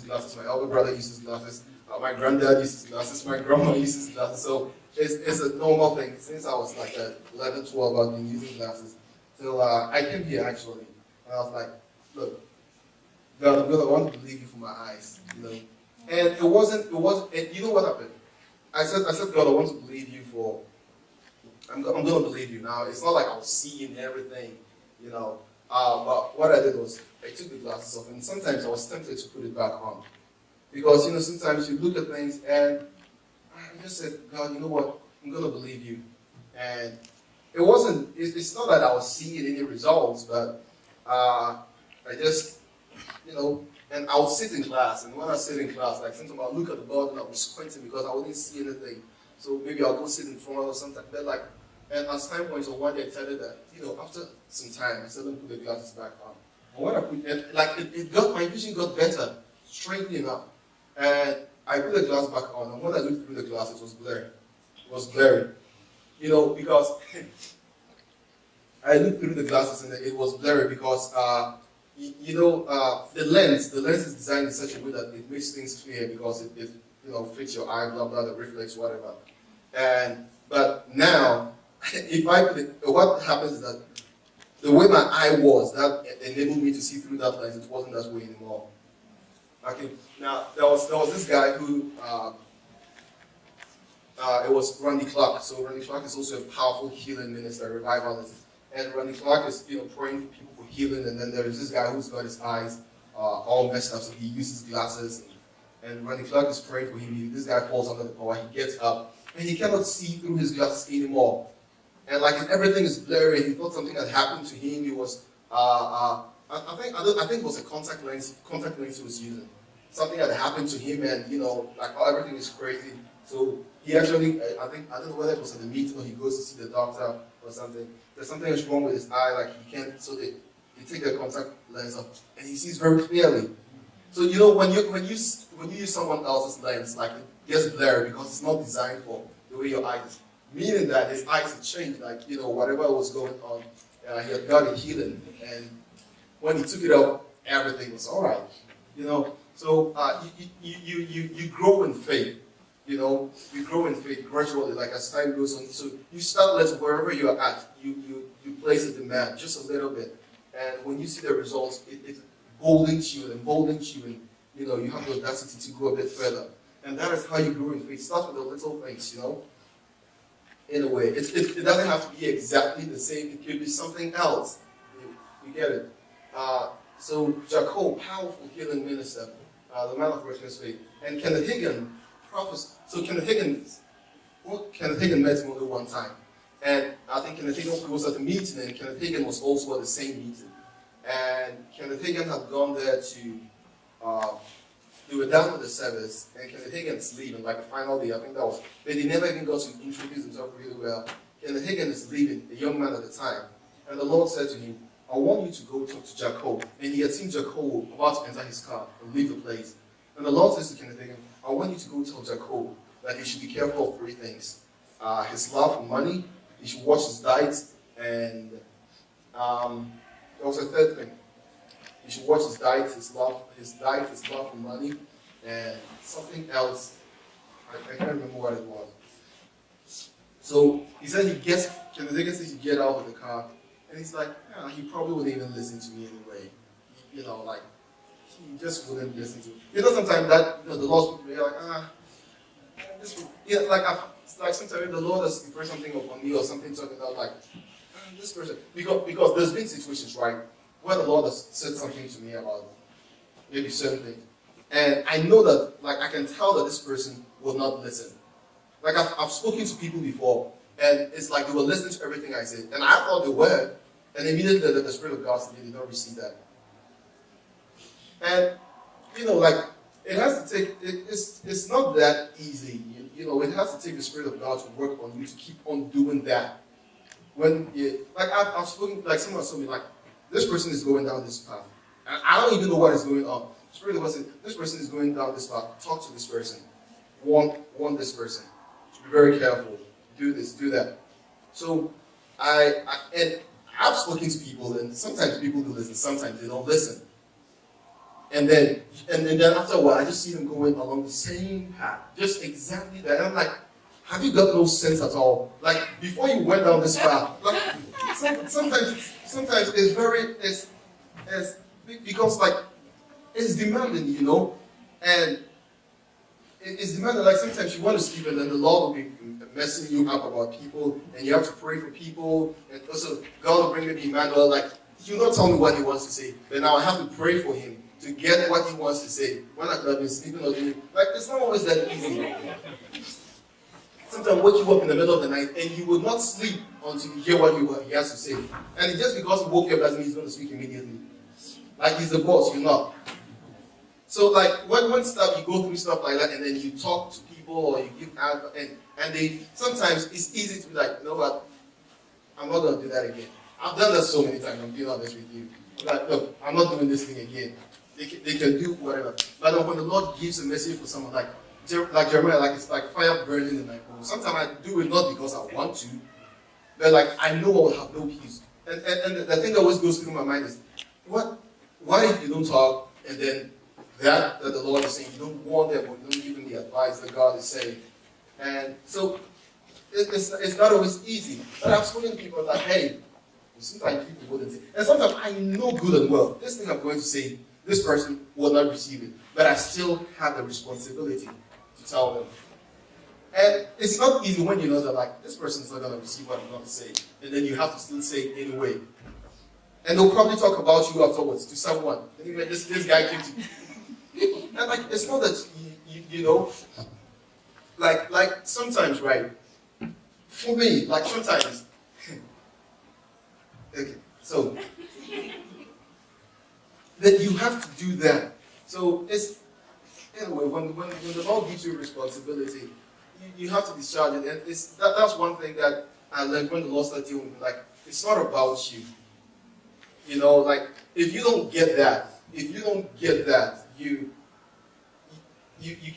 glasses, my elder brother uses glasses, my granddad uses glasses, my grandma uses glasses. So it's a normal thing. Since I was like 11, 12, I've been using glasses. So I came here actually, and I was like, look, God, I want to believe you for my eyes, you know. And it wasn't, and you know what happened? I said, God, I want to believe you for, I'm going to believe you now. It's not like I was seeing everything, you know. But what I did was, I took the glasses off, and sometimes I was tempted to put it back on. Because, you know, sometimes you look at things, and I just said, God, you know what? I'm going to believe you. And it wasn't, it's not that I was seeing any results, but I just, you know, and I would sit in class, and when I sit in class, like sometimes I'll look at the board and I'll be squinting because I wouldn't see anything. So maybe I'll go sit in front or something. But like, and at time points on one day I decided that, you know, after some time, I said, let me put the glasses back on. And when I put it, like, it got, my vision got better, strangely enough. And I put the glass back on, and when I looked through the glass, it was blurry. It was blurry. You know, because I looked through the glasses and it was blurry because, the lens is designed in such a way that it makes things clear because it you know, fits your eye, blah, blah, the reflex, whatever. But now, if I put it, what happens is that the way my eye was, that enabled me to see through that lens, it wasn't that way anymore. Okay, now there was this guy who, it was Randy Clark. So Randy Clark is also a powerful healing minister, revivalist. And Randy Clark is, you know, praying for people for healing. And then there is this guy who's got his eyes all messed up, so he uses glasses. And Randy Clark is praying for him. This guy falls under the power. He gets up, and he cannot see through his glasses anymore. And like everything is blurry. He thought something had happened to him. He was, I think it was a contact lens he was using. Something had happened to him, and you know, like everything is crazy. So he actually, I don't know whether it was at the meeting or he goes to see the doctor or something. There's something that's wrong with his eye, like he can't. So they take the contact lens off, and he sees very clearly. So you know, when you use someone else's lens, like it gets blurry because it's not designed for the way your eyes. Meaning that his eyes had changed, like, you know, whatever was going on, he had got a healing, and when he took it off, everything was all right, you know. So you grow in faith, you know. You grow in faith gradually, like as time goes on. So you start letting wherever you are at, you place a demand just a little bit, and when you see the results, it emboldens you, and you know you have the audacity to go a bit further, and that is how you grow in faith. Start with the little things, you know. In a way, it doesn't have to be exactly the same. It could be something else. You get it. So Jacob, powerful healing minister, the man of reckless faith, and Kenneth Hagin, prophet. So Kenneth Hagin met him only one time, and I think Kenneth Hagin was at the meeting, and Kenneth Hagin was also at the same meeting, and Kenneth Hagin had gone there to. They were done with the service, and Kenneth Hagin's leaving, like the final day, I think that was, but he never even got to introduce himself really well. Kenneth Hagin is leaving, a young man at the time, and the Lord said to him, I want you to go talk to Jacob. And he had seen Jacob about to enter his car and leave the place. And the Lord says to Kenneth Hagin, I want you to go tell Jacob that he should be careful of three things. His love for money, he should watch his diet, and there was a third thing. You should watch his diet, his love for money, and something else. I can't remember what it was. So he said Kenneth Hagin says he get out of the car, and he's like, he probably wouldn't even listen to me anyway. You know, like, he just wouldn't listen to me. You know, sometimes that, you know, the Lord speaks to me, you're like, it's like sometimes the Lord has impressed something upon me or something talking about, like, this person. Because there's been situations, right, where the Lord has said something to me about maybe certain things. And I know that, like, I can tell that this person will not listen. Like, I've spoken to people before, and it's like they were listening to everything I said. And I thought they were, and immediately the Spirit of God said they did not receive that. And, you know, like, it has to take, it's not that easy. You know, it has to take the Spirit of God to work on you to keep on doing that. When you, like, I've spoken, like, someone told me, like, this person is going down this path. And I don't even know what is going on. The Spirit of God said, this person is going down this path. Talk to this person. Warn this person. Be very careful. Do this, do that. So, and I've spoken to people, and sometimes people do listen, sometimes they don't listen. And then after a while, I just see them going along the same path, just exactly that. And I'm like, have you got no sense at all? Like before you went down this path, like sometimes it's very it's because like it's demanding, and it's demanding. Like sometimes you want to sleep, and then the Lord will be messing you up about people, and you have to pray for people, and also God will bring maybe Emmanuel. Like He'll not tell me what He wants to say, but now I have to pray for him to get what he wants to say. When I could have been sleeping or doing, like it's not always that easy. Sometimes wake you up in the middle of the night and you will not sleep until you hear what he has to say. And just because he woke you up doesn't mean he's going to speak immediately. Like he's the boss, you're not. So like when stuff you go through stuff like that and then you talk to people or you give out and they sometimes it's easy to be like, you know what, I'm not going to do that again. I've done that so many times. I'm being honest with you. Like, look, I'm not doing this thing again. They can do whatever. But then when the Lord gives a message for someone like Jeremiah, like it's like fire burning in my bones. Sometimes I do it not because I want to, but like I know I will have no peace. And the thing that always goes through my mind is, why if you don't talk and then that the Lord is saying, you don't warn them or you don't give them the advice that God is saying. And so it's not always easy. But I've spoken to people like, hey, sometimes people wouldn't say. And sometimes I know good and well, this thing I'm going to say, this person will not receive it. But I still have the responsibility to tell them. And it's not easy when you know that like this person's not going to receive what I'm going to say. And then you have to still say it anyway. And they'll probably talk about you afterwards to someone. And even this guy came to me. And like it's not that you know, like sometimes, right? For me, like sometimes okay, so that you have to do that. So it's anyway when the Lord gives you responsibility, you have to discharge it. And that's one thing that I learned when the Lord started dealing with me. Like it's not about you. You know, like if you don't get that, you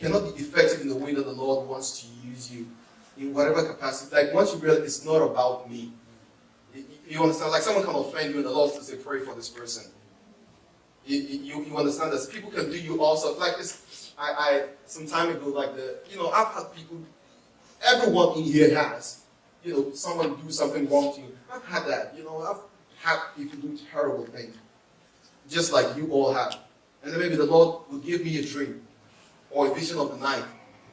cannot be effective in the way that the Lord wants to use you in whatever capacity. Like once you realize it's not about me. You understand? Like someone can offend you and the Lord will say, pray for this person. You understand that people can do you also. Like this, I some time ago, like I've had people, everyone in here has, someone do something wrong to you. I've had that, I've had people do terrible things. Just like you all have. And then maybe the Lord will give me a dream or a vision of the night.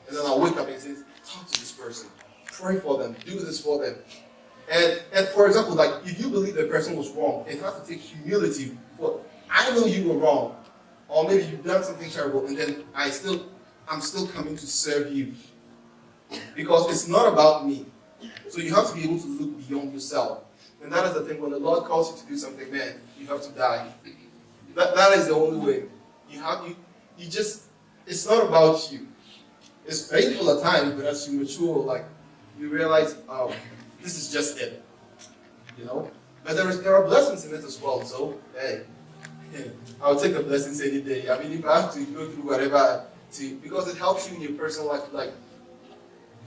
And then I'll wake up and say, talk to this person. Pray for them. Do this for them. And for example, like if you believe the person was wrong, it has to take humility. For I know you were wrong, or maybe you've done something terrible, and then I'm still coming to serve you, because it's not about me. So you have to be able to look beyond yourself, and that is the thing. When the Lord calls you to do something, man, you have to die. That is the only way. It's not about you. It's painful at times, but as you mature, like you realize, oh, this is just it, But there are blessings in it as well. So hey, I'll take the blessings any day. I mean, if I have to go through whatever because it helps you in your personal life. Like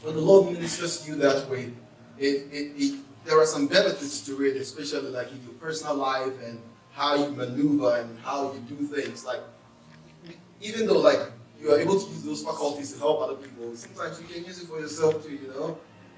when the Lord ministers to you that way, there are some benefits to it, especially like in your personal life and how you maneuver and how you do things. Like even though like you are able to use those faculties to help other people, sometimes you can use it for yourself too,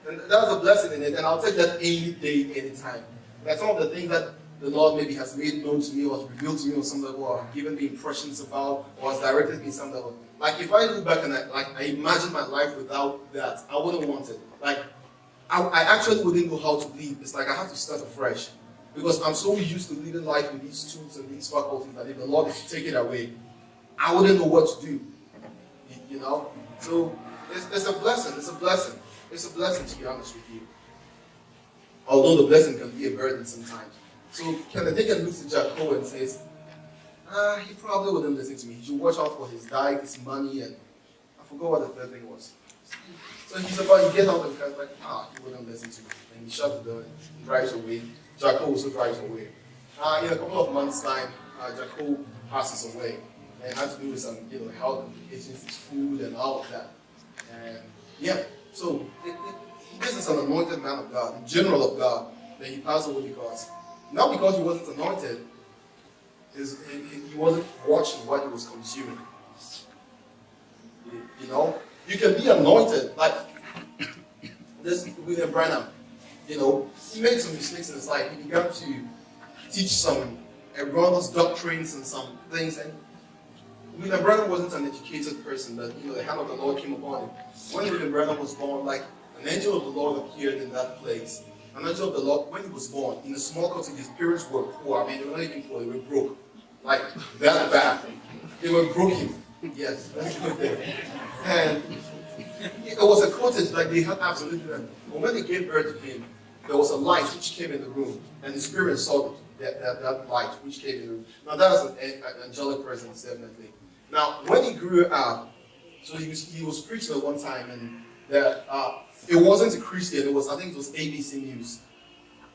And that's a blessing in it, and I'll take that any day, anytime. Like some of the things that the Lord maybe has made known to me or has revealed to me on some level or given me impressions about or has directed me on some level. Like if I look back and I imagine my life without that, I wouldn't want it. Like I actually wouldn't know how to lead. It's like I have to start afresh. Because I'm so used to living life with these tools and these faculties that if the Lord is to take it away, I wouldn't know what to do. So it's a blessing. It's a blessing. It's a blessing, to be honest with you. Although the blessing can be a burden sometimes. So Kenneth Hagin looks at Jack Coe and says, he probably wouldn't listen to me. He should watch out for his diet, his money, and I forgot what the third thing was. So he gets out of the car, like, he wouldn't listen to me. And he shuts the door and drives away. Jack Coe also drives away. In a couple of months' time, Jack Coe passes away. And it had to do with some, health implications, his food, and all of that. And yeah. So, this is an anointed man of God, a general of God, that he passed away not because he wasn't anointed, he wasn't watching what he was consuming. You know, you can be anointed like this William Branham. You know, he made some mistakes in his life. He began to teach some erroneous doctrines and some things. And William Branham wasn't an educated person, but the hand of the Lord came upon him. When William Branham was born, like an angel of the Lord appeared in that place. An angel of the Lord, when he was born, in a small cottage, his parents were poor. I mean, they were not even poor, they were broke. Like, that bad. They were broken. Yes, that's good there. And it was a cottage, like they had absolutely nothing. But when they gave birth to him, there was a light which came in the room, and his parents saw that light which came in the room. Now, that was an angelic presence, definitely. Now, when he grew up, so he was preaching at one time, and that it wasn't a Christian, I think it was ABC News.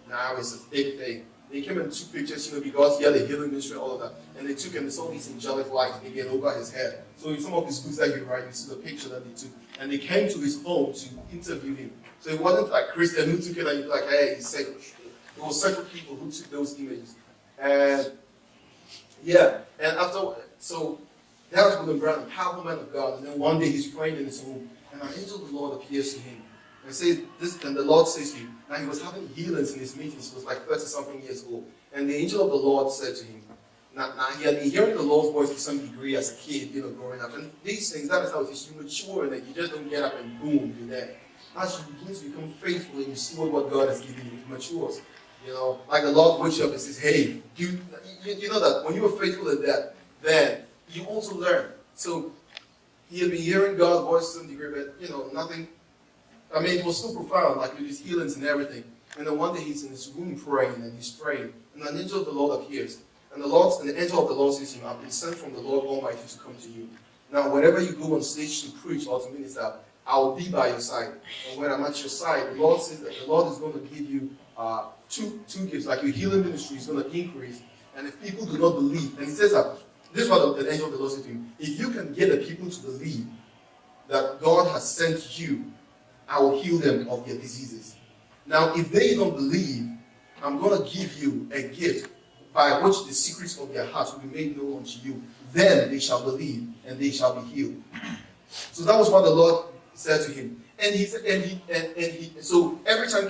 Now it's a big thing. They came and took pictures, because he had a healing ministry and all of that. And they took and they saw these angelic lights again over his head. So in some of his books that you write, you see the picture that they took. And they came to his home to interview him. So it wasn't like Christian who took it and you'd be like, hey, he's sacred. It was separate people who took those images. And yeah, and after, so that was William Branham, powerful man of God. And then one day he's praying in his room, and an angel of the Lord appears to him. And says this, and the Lord says to him, now he was having healings in his meetings, he was like 30-something years old. And the angel of the Lord said to him, now he had been hearing the Lord's voice to some degree as a kid, growing up. And these things, that is how it is. You mature and that you just don't get up and boom, you're there. As you begin to become faithful and you see what God has given you, it matures. Like the Lord wakes you up and says, hey, you know that when you are faithful in that, then you also learn. So he had been hearing God's voice to some degree, but nothing. I mean, it was so profound, like with his healings and everything. And then one day he's in his room praying, and he's praying, and an angel of the Lord appears. And the angel of the Lord says to him, I've been sent from the Lord Almighty to come to you. Now, whenever you go on stage to preach or to minister, I will be by your side. And when I'm at your side, the Lord says that the Lord is going to give you two gifts, like your healing ministry is going to increase. And if people do not believe, and he says that, this is what the angel of the Lord said to him, if you can get the people to believe that God has sent you, I will heal them of their diseases. Now, if they don't believe, I'm going to give you a gift by which the secrets of their hearts will be made known unto you. Then they shall believe, and they shall be healed. So that was what the Lord said to him. And he said, so every time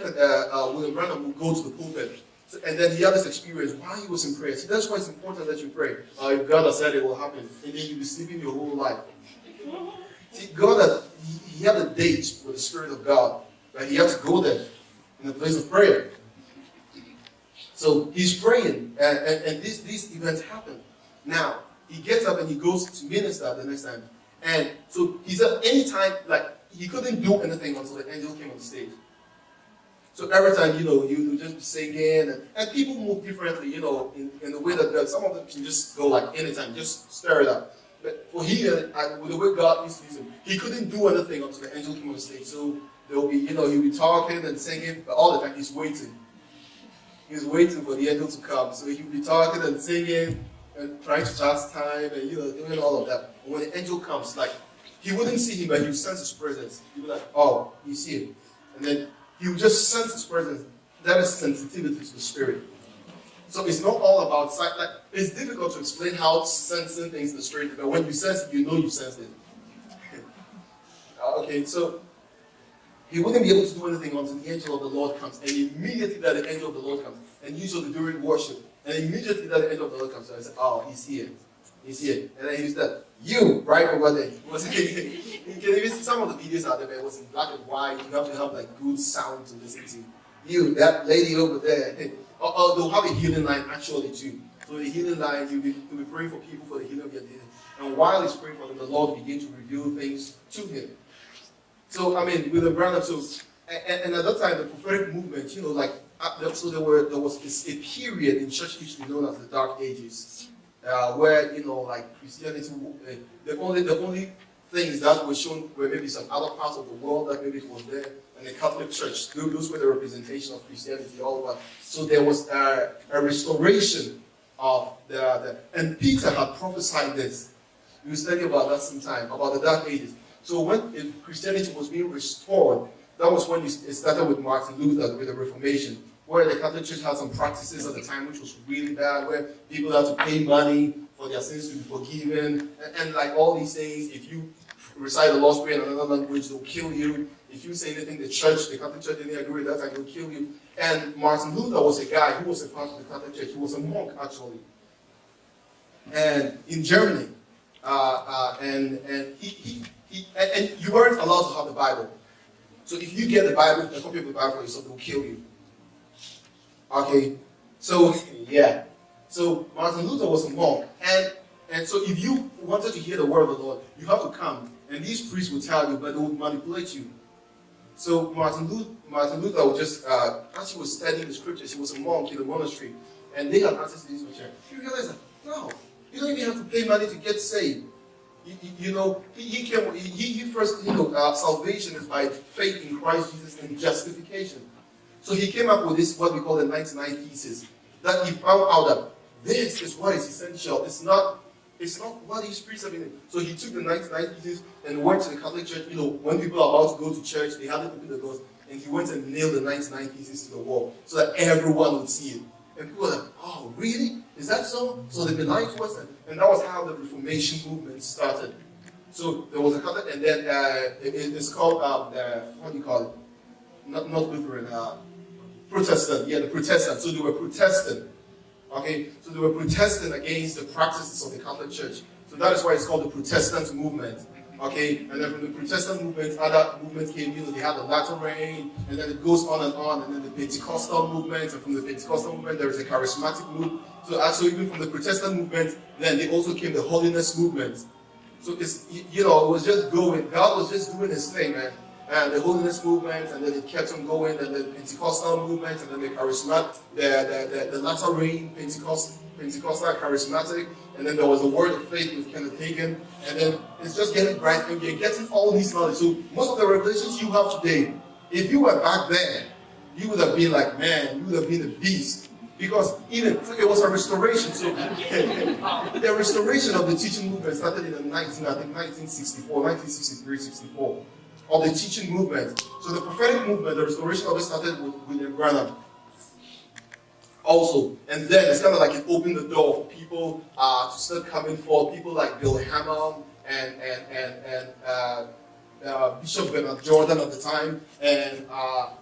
William Branham would go to the pulpit, and then he had this experience while he was in prayer. See, that's why it's important that you pray. If God has said it will happen, and then you'll be sleeping your whole life. See, God he had a date with the Spirit of God, but he had to go there in the place of prayer. So he's praying, and these events happen. Now, he gets up and he goes to minister the next time. And so he said anytime, like, he couldn't do anything until the angel came on the stage. So every time, you would just be singing, and people move differently, in the way that some of them can just go like anytime, just stir it up. But for with the way God used to use him, he couldn't do anything until the angel came on the stage. So there'll be, he'll be talking and singing, but all the time he's waiting. He's waiting for the angel to come. So he'll be talking and singing and trying to pass time and, doing all of that. And when the angel comes, like, he wouldn't see him, but he would sense his presence. He'd be like, oh, he's here. And then he would just sense his presence. That is sensitivity to the Spirit. So it's not all about sight. Like, it's difficult to explain how sensing things in the Spirit, but when you sense it, you know you sense it. Okay, so he wouldn't be able to do anything until the angel of the Lord comes. And immediately that the angel of the Lord comes, and usually during worship, and immediately that the angel of the Lord comes, so I said, oh, he's here. He's here. And then he said, you, right over there. You can even see some of the videos out there, but it was in black and white. You have to have like good sound to listen to. You, that lady over there. Or they'll have a healing line actually too. So the healing line, you'll be praying for people for the healing of their disease. And while he's praying for them, the Lord will begin to reveal things to him. So, I mean, with the brand, so, and at that time, the prophetic movement, so there was a period in church history known as the Dark Ages, where, like Christianity, the only things that were shown were maybe some other parts of the world that maybe was there, and the Catholic Church. Those were the representation of Christianity all over. So there was a restoration of and Peter had prophesied this. We will study about that sometime, about the Dark Ages. So when Christianity was being restored, that was when it started with Martin Luther, with the Reformation. where the Catholic Church had some practices at the time which was really bad, where people had to pay money for their sins to be forgiven, and like all these things. If you recite the Lord's Prayer in another language, they'll kill you. If you say anything, the Catholic Church didn't agree with that, they'll kill you. And Martin Luther was a guy who was a part of the Catholic Church. He was a monk, actually. And in Germany, and you weren't allowed to have the Bible. So if you get the Bible, a copy of the Bible for yourself, they'll kill you. Okay, so yeah. So Martin Luther was a monk, and so if you wanted to hear the word of the Lord, you have to come, and these priests will tell you, but they will manipulate you. So Martin Luther would just, as he was studying the scriptures, he was a monk in a monastery, and they had access to this material. He realized that, no, you don't even have to pay money to get saved. He first, salvation is by faith in Christ Jesus and justification. So he came up with this, what we call the 99 thesis, that he found out that this is what is essential. It's not what these priests have been. So he took the 99 thesis and went to the Catholic Church. When people are about to go to church, they had to open the doors, and he went and nailed the 99 thesis to the wall so that everyone would see it. And people were like, oh, really? Is that so? So they've been lying to us? And that was how the Reformation movement started. So there was a Catholic, and then it's called, what do you call it? Not Lutheran, Protestant. Yeah, the Protestant. So they were Protestant. Okay, so they were protesting against the practices of the Catholic Church. So that is why it's called the Protestant movement. Okay, and then from the Protestant movement, other movements came. They had the Latter Rain, and then it goes on, and then the Pentecostal movement, and from the Pentecostal movement there is a charismatic movement. So actually, even from the Protestant movement, then they also came the Holiness movement. So it's it was just going. God was just doing His thing, man. And the Holiness movement, and then it kept on going, and the Pentecostal movement, and then the charismatic, the Latter Rain, Pentecostal charismatic, and then there was the Word of Faith with Kenneth Hagin, and then it's just getting bright, and you're getting all these knowledge. So most of the revelations you have today, if you were back then, you would have been like, man, you would have been a beast. Because even it was a restoration. So the restoration of the teaching movement started in 1964, 1963, 64. Of the teaching movement. So the prophetic movement, the restoration of it started with William Branham. Also, and then it's kind of like it opened the door for people to start coming forth. People like Bill Hamon and Bishop Bernard Jordan at the time, and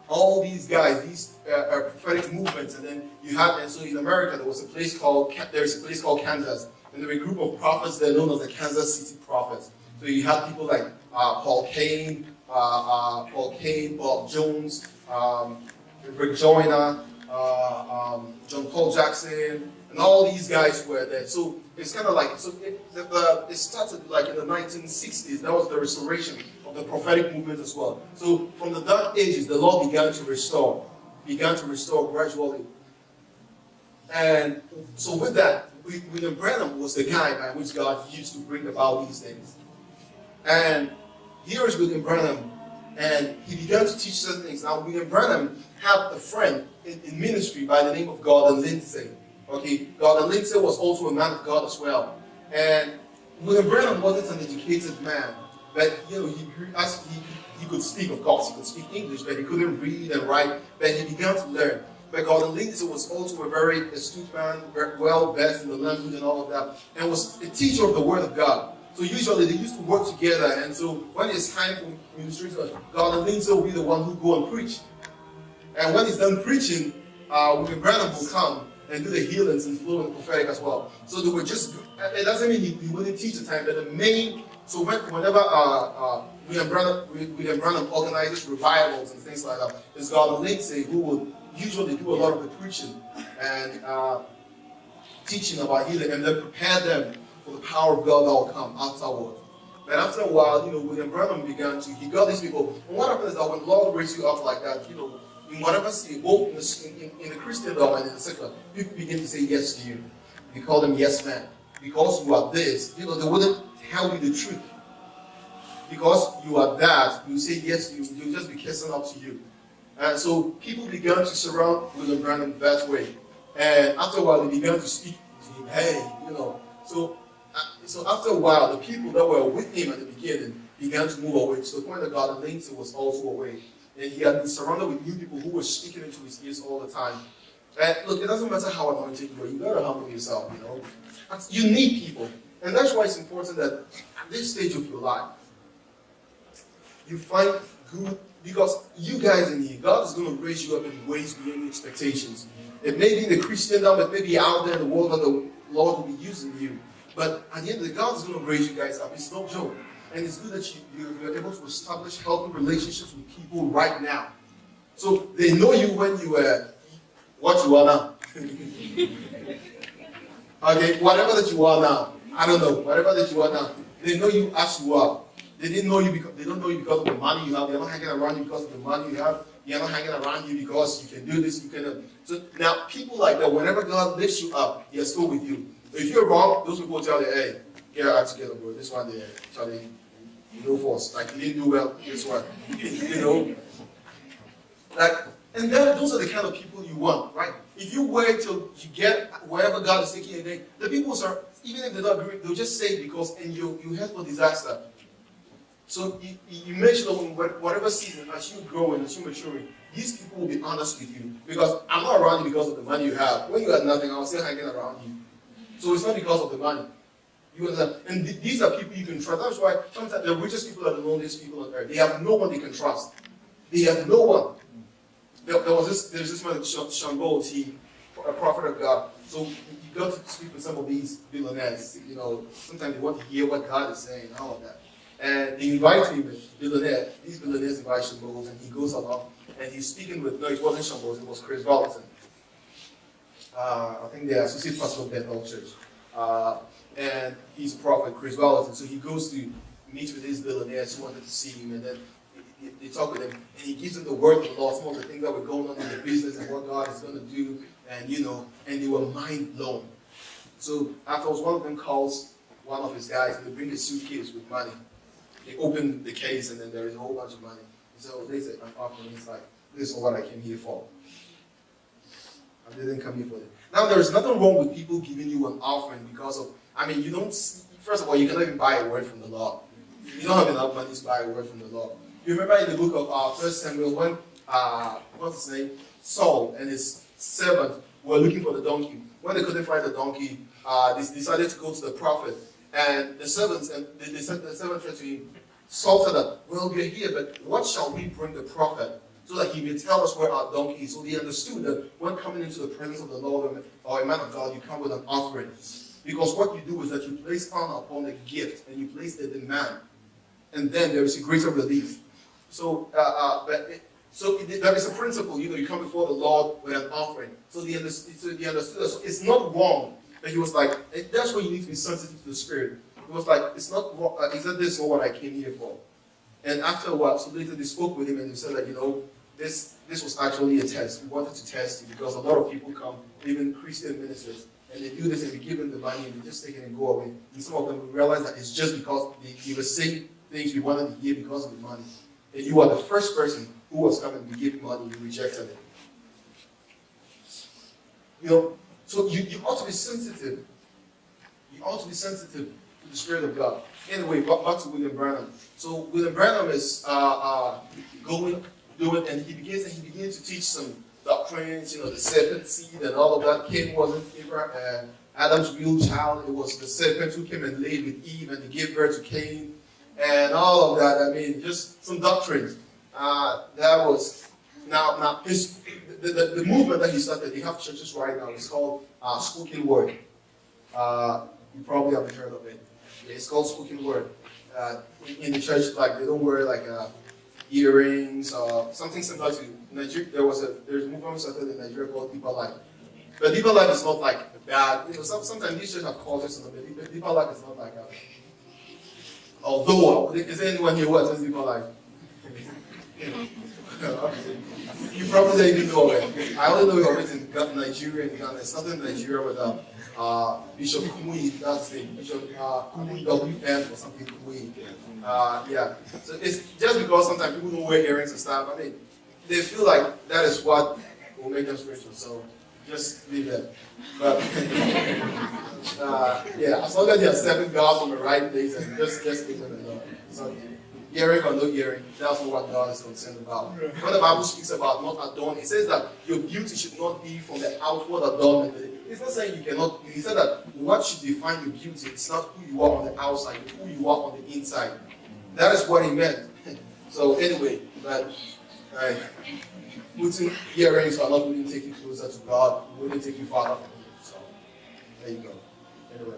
all these guys, these prophetic movements. And then you had, and so in America there's a place called Kansas, and there were a group of prophets there known as the Kansas City prophets. So you had people like Paul Cain, Bob Jones, Rick Joyner, John Paul Jackson, and all these guys were there. So it's kind of like, it started like in the 1960s. That was the restoration of the prophetic movement as well. So from the dark ages, the Lord began to restore gradually. And so with that, William Branham was the guy by which God used to bring about these things. And here is William Branham, and he began to teach certain things. Now, William Branham had a friend in ministry by the name of Gordon Lindsay. Okay, Gordon Lindsay was also a man of God as well. And William Branham wasn't an educated man, but he could speak, of course, he could speak English, but he couldn't read and write. But he began to learn. But Gordon Lindsay was also a very astute man, very well versed in the language and all of that, and was a teacher of the Word of God. So usually they used to work together, and so when it's time for ministry, Gordon Lindsay will be the one who go and preach. And when he's done preaching, William Branham will come and do the healings and flow in the prophetic as well. So they were just, it doesn't mean he wouldn't teach the time, but the main, so whenever William Branham organizes revivals and things like that, it's Gordon Lindsay who would usually do a lot of the preaching and teaching about healing, and then prepare them for the power of God that will come afterward. But after a while, William Branham he got these people. And what happens is that when the Lord raised you up like that, in whatever state, both in the Christendom and in the secular, people begin to say yes to you. You call them yes men. Because you are this, they wouldn't tell you the truth. Because you are that, you say yes to you, you'll just be kissing up to you. And so people began to surround William Branham that way. And after a while, they began to speak to him, hey, So after a while, the people that were with him at the beginning began to move away. So the point that Gordon Lindsay was also away. And he had been surrounded with new people who were speaking into his ears all the time. And look, it doesn't matter how anointed you are, you gotta humble yourself, you know. You need people. And that's why it's important that at this stage of your life, you find good, because you guys in here, God is going to raise you up in ways beyond your expectations. It may be in the Christendom, it may be out there in the world that the Lord will be using you. But at the end of the day, God is going to raise you guys up. It's no joke. And it's good that you're able to establish healthy relationships with people right now. So they know you when you were what you are now. Okay, whatever that you are now. I don't know, whatever that you are now. They know you as you are. They didn't know you because they don't know you because of the money you have. They're not hanging around you because of the money you have. They're not hanging around you because you can do this, you can. So now people like that, whenever God lifts you up, they're still with you. If you're wrong, those people will tell you, hey, get out together, bro. This one there, Charlie, you know force. Like you didn't do well, this one. You know? Like, and then those are the kind of people you want, right? If you wait till you get wherever God is taking you, the people are, even if they don't agree, they'll just say it because and you head for disaster. So you make sure that whatever season, as you grow and as you maturing, these people will be honest with you. Because I'm not around you because of the money you have. When you had nothing, I was still hanging around you. So it's not because of the money. You understand? And these are people you can trust. That's why sometimes the richest people are the loneliest people on earth. They have no one they can trust. They have no one. There's this man, Sean Bowles, a prophet of God. So you got to speak with some of these billionaires. You know, sometimes they want to hear what God is saying and all of that. And they invite him, these billionaires invite Sean Bowles, and he goes along, and he's speaking with, no, it wasn't Sean Bowles, it was Chris Vallotton. I think they're associate pastor of Bethel Church. And he's a prophet, Chris Vallotton. So he goes to meet with these billionaires who wanted to see him, and then they talk with him, and he gives them the word of the Lord, some of the things that were going on in their business and what God is going to do, and and they were mind blown. So afterwards, one of them calls one of his guys, and they bring a suitcase with money. They open the case, and then there is a whole bunch of money. So they say, I'm offering. He's like, this is what I came here for. I didn't come here for it. Now, there's nothing wrong with people giving you an offering because of, you don't, first of all, you cannot even buy a word from the Lord. You don't have enough money to buy a word from the Lord. You remember in the book of 1 Samuel when, what's his name? Saul and his servant were looking for the donkey. When they couldn't find the donkey, they decided to go to the prophet. And the servants, and the servant said to him, Saul said that, well, we are here, but what shall we bring the prophet so that he may tell us where our donkey is? So they understood that when coming into the presence of the Lord or a man of God, you come with an offering. Because what you do is that you place honor upon the gift and you place the demand. And then there is a greater relief. So, that is a principle. You come before the Lord with an offering. So they understood that. So it's not wrong. And he was like, that's why you need to be sensitive to the Spirit. He was like, it's not wrong. He said, this is not what I came here for. And after a while, so later they spoke with him and they said that, this was actually a test. We wanted to test you because a lot of people come, even Christian ministers, and they do this and we give them the money and they just take it and go away. And some of them realize that it's just because they were saying things we wanted to hear because of the money. And you are the first person who was coming to give money, you rejected it. So you ought to be sensitive. You ought to be sensitive to the Spirit of God. Anyway, back to William Branham. So William Branham is doing, and he begins to teach some doctrines, the serpent seed and all of that. Cain wasn't Adam's real child. It was the serpent who came and laid with Eve and he gave birth to Cain. And all of that, just some doctrines. That was, now the movement that he started, they have churches right now, it's called Spoken Word. You probably haven't heard of it. It's called Spoken Word. In the church, they don't wear earrings or something similar to Nigeria. There's a movement started in Nigeria called Deeper Life. But Deeper Life is not bad. Sometimes these churches have cultures in them, but Deeper Life is not like that. Although, is there anyone here who attends Deeper Life? You probably don't even know it. I only know it in Nigeria and Ghana. It's not in Nigeria without Bishop Kumuyi, that's the Bishop Kumuyi WM or something Kumuyi. Yeah. So it's just because sometimes people don't wear earrings and stuff. They feel like that is what will make them spiritual. So just leave that. But yeah, as long as you're serving God from the right place and just leave them alone. It's okay. Hearing or no hearing, that's not what God is concerned about. When the Bible speaks about not adorning, it says that your beauty should not be from the outward adornment. It's not saying you cannot. He said that what should define your beauty, it's not who you are on the outside, it's who you are on the inside. That is what he meant. So anyway, but putting earrings are not really take you closer to God, really take you farther from Him. So there you go. Anyway,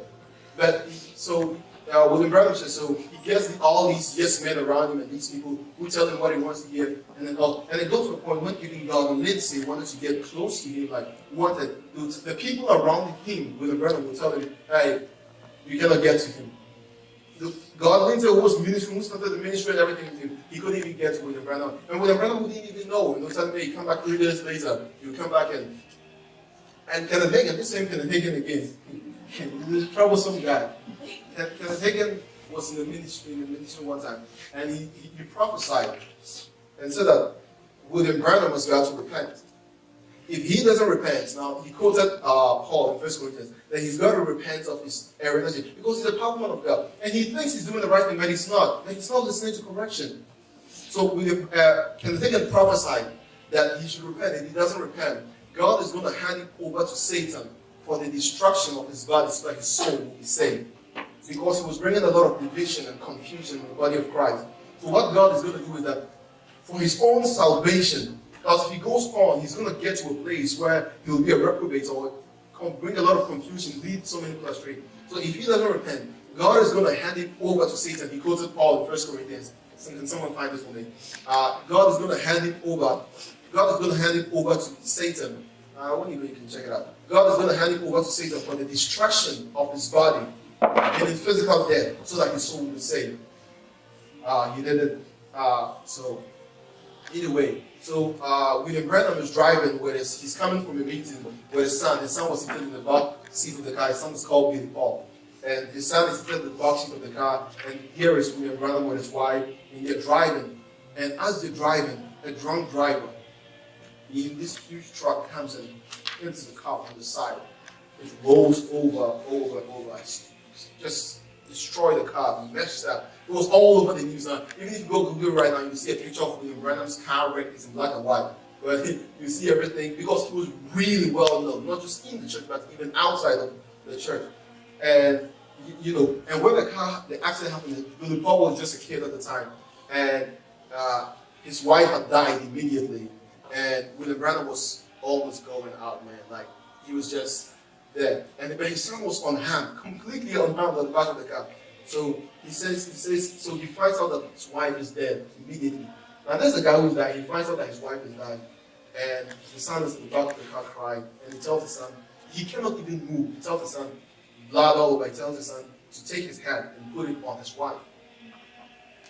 but so William Branham says, so he gets all these yes men around him and these people who tell him what he wants to hear, and then and it goes to a point when even God and Lindsay wanted to get close to him, like wanted the people around him. William Branham will tell him, hey, you cannot get to him. God Lindsay was ministry, who started the ministry and everything, he couldn't even get to William Branham. And William Branham didn't even know. And he told me, come back 3 days later, you come back and Kenneth Hagin, this same Kenneth Hagin again, he's a troublesome guy. Kenneth Hagin was in the ministry one time, and he prophesied and said that William Branham was got to repent. If he doesn't repent, now he quoted Paul in 1 Corinthians, that he's got to repent of his errors because he's a powerful man of God. And he thinks he's doing the right thing, but he's not. And he's not listening to correction. So Kenneth Hagin prophesied that he should repent. If he doesn't repent, God is going to hand him over to Satan for the destruction of his body so that his soul will be saved. Because he was bringing a lot of division and confusion in the body of Christ. So what God is going to do is that for his own salvation, because if he goes on, he's going to get to a place where he will be a reprobate or bring a lot of confusion, lead so many people astray. So if he doesn't repent, God is going to hand him over to Satan. He quoted Paul in 1 Corinthians. Can someone find this for me? God is going to hand him over. God is going to hand him over to Satan. When you go, you can check it out. God is going to hand him over to Satan for the destruction of his body and his physical death, so that his soul will be saved. He did it. So either way. So William Branham is driving with he's coming from a meeting with his son. His son was sitting in the back seat of the car. His son is called Billy Paul. And his son is sitting in the back seat of the car. And here is William Branham with his wife. And they're driving. And as they're driving, a drunk driver in this huge truck comes and hits the car from the side. It rolls over. Just destroy the car, messed up. It was all over the news. Even if you go Google right now, you see a picture of William Branham's car wreck. It's in black and white. But you see everything because he was really well known, not just in the church, but even outside of the church. And and when the accident happened, Billy Paul was just a kid at the time, and his wife had died immediately, and William Branham was almost going out, man. Like he was just there, but his son was unharmed, completely unharmed at the back of the car. So he says, so he finds out that his wife is dead immediately. Now there's the guy who's died. He finds out that his wife is died, and the son is in the back of the car crying, and he tells his son, he cannot even move. He tells his son, blood all over. He tells his son to take his hand and put it on his wife.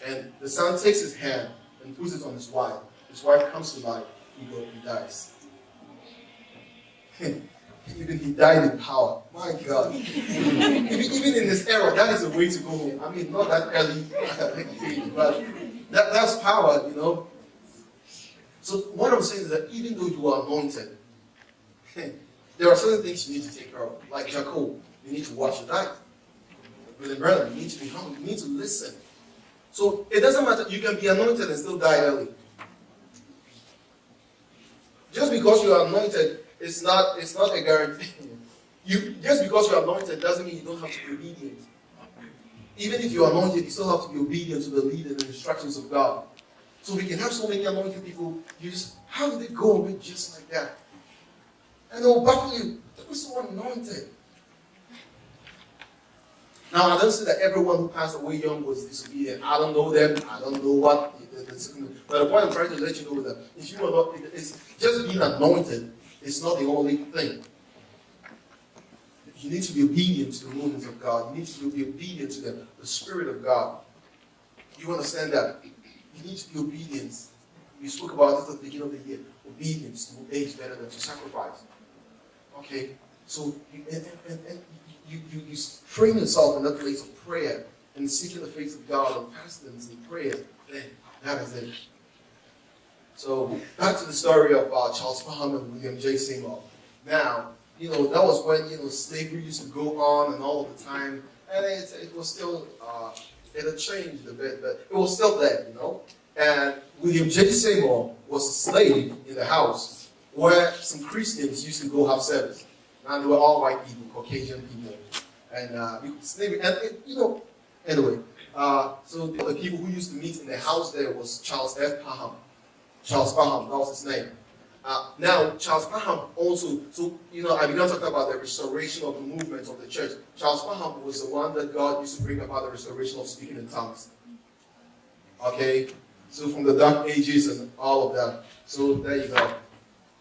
And the son takes his hand and puts it on his wife. His wife comes to life. He dies. Even he died in power. My God. Even in this era, that is a way to go home. I mean, not that early age, but that's power, So what I'm saying is that even though you are anointed, there are certain things you need to take care of. Like Jacob, you need to watch your diet. William Branham, you need to be humble. You need to listen. So it doesn't matter. You can be anointed and still die early. Just because you are anointed, it's not a guarantee. Just because you're anointed doesn't mean you don't have to be obedient. Even if you're anointed, you still have to be obedient to the lead and the instructions of God. So we can have so many anointed people, how did they go away just like that? And they'll baffle you. They were so anointed. Now, I don't say that everyone who passed away young was disobedient. I don't know them. I don't know what. But the point I'm trying to let you know is that if you are not, it's just being anointed is not the only thing. You need to be obedient to the movements of God. You need to be obedient to the Spirit of God. You understand that? You need to be obedient. We spoke about it at the beginning of the year. Obedience to obey is better than to sacrifice. Okay? So you train yourself in that place of prayer and seeking the face of God and fasting and prayer. Then that is it. So back to the story of Charles Palmer and William J. Seymour. Now, that was when slavery used to go on and all of the time, and it was still it had changed a bit, but it was still there, you know. And William J. Seymour was a slave in the house where some Christians used to go have service. Now they were all white people, Caucasian people, and anyway. So the people who used to meet in the house there was Charles F. Parham. Charles Parham, that was his name. Now, Charles Parham also, I began talking about the restoration of the movement of the church. Charles Parham was the one that God used to bring about the restoration of speaking in tongues. Okay? So from the dark ages and all of that. So there you go.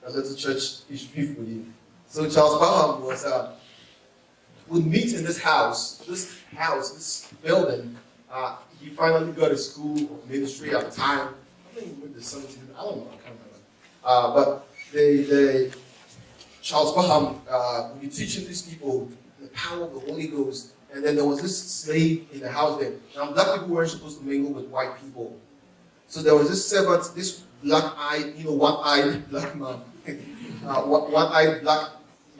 A little church history for you. So Charles Parham would meet in this building. He finally got a school of ministry at the time. I think he went to 17, I don't know, I can't remember. But Charles Parham would be teaching these people the power of the Holy Ghost. And then there was this slave in the house there. Now, black people weren't supposed to mingle with white people. So there was this servant, this black-eyed, one-eyed black man, one-eyed black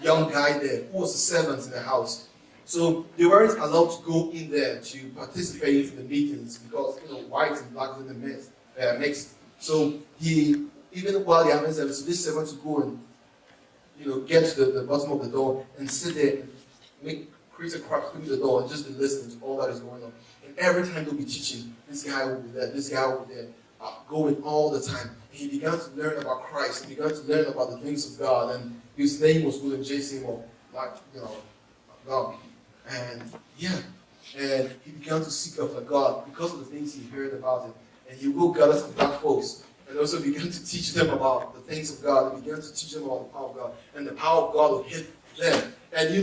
young guy there who was a servant in the house. So they weren't allowed to go in there to participate in the meetings because whites and blacks didn't mix. So even while they're having service, this servant would go and get to the bottom of the door and sit there and create a crack through the door and just be listening to all that is going on. And every time they'll be teaching, this guy will be there, this guy will be there, going all the time. And he began to learn about Christ. He began to learn about the things of God. And his name was William J. Seymour, God. And he began to seek after God because of the things he heard about him. And he will gather some black folks and also began to teach them about the things of God. He began to teach them about the power of God. And the power of God will hit them. And you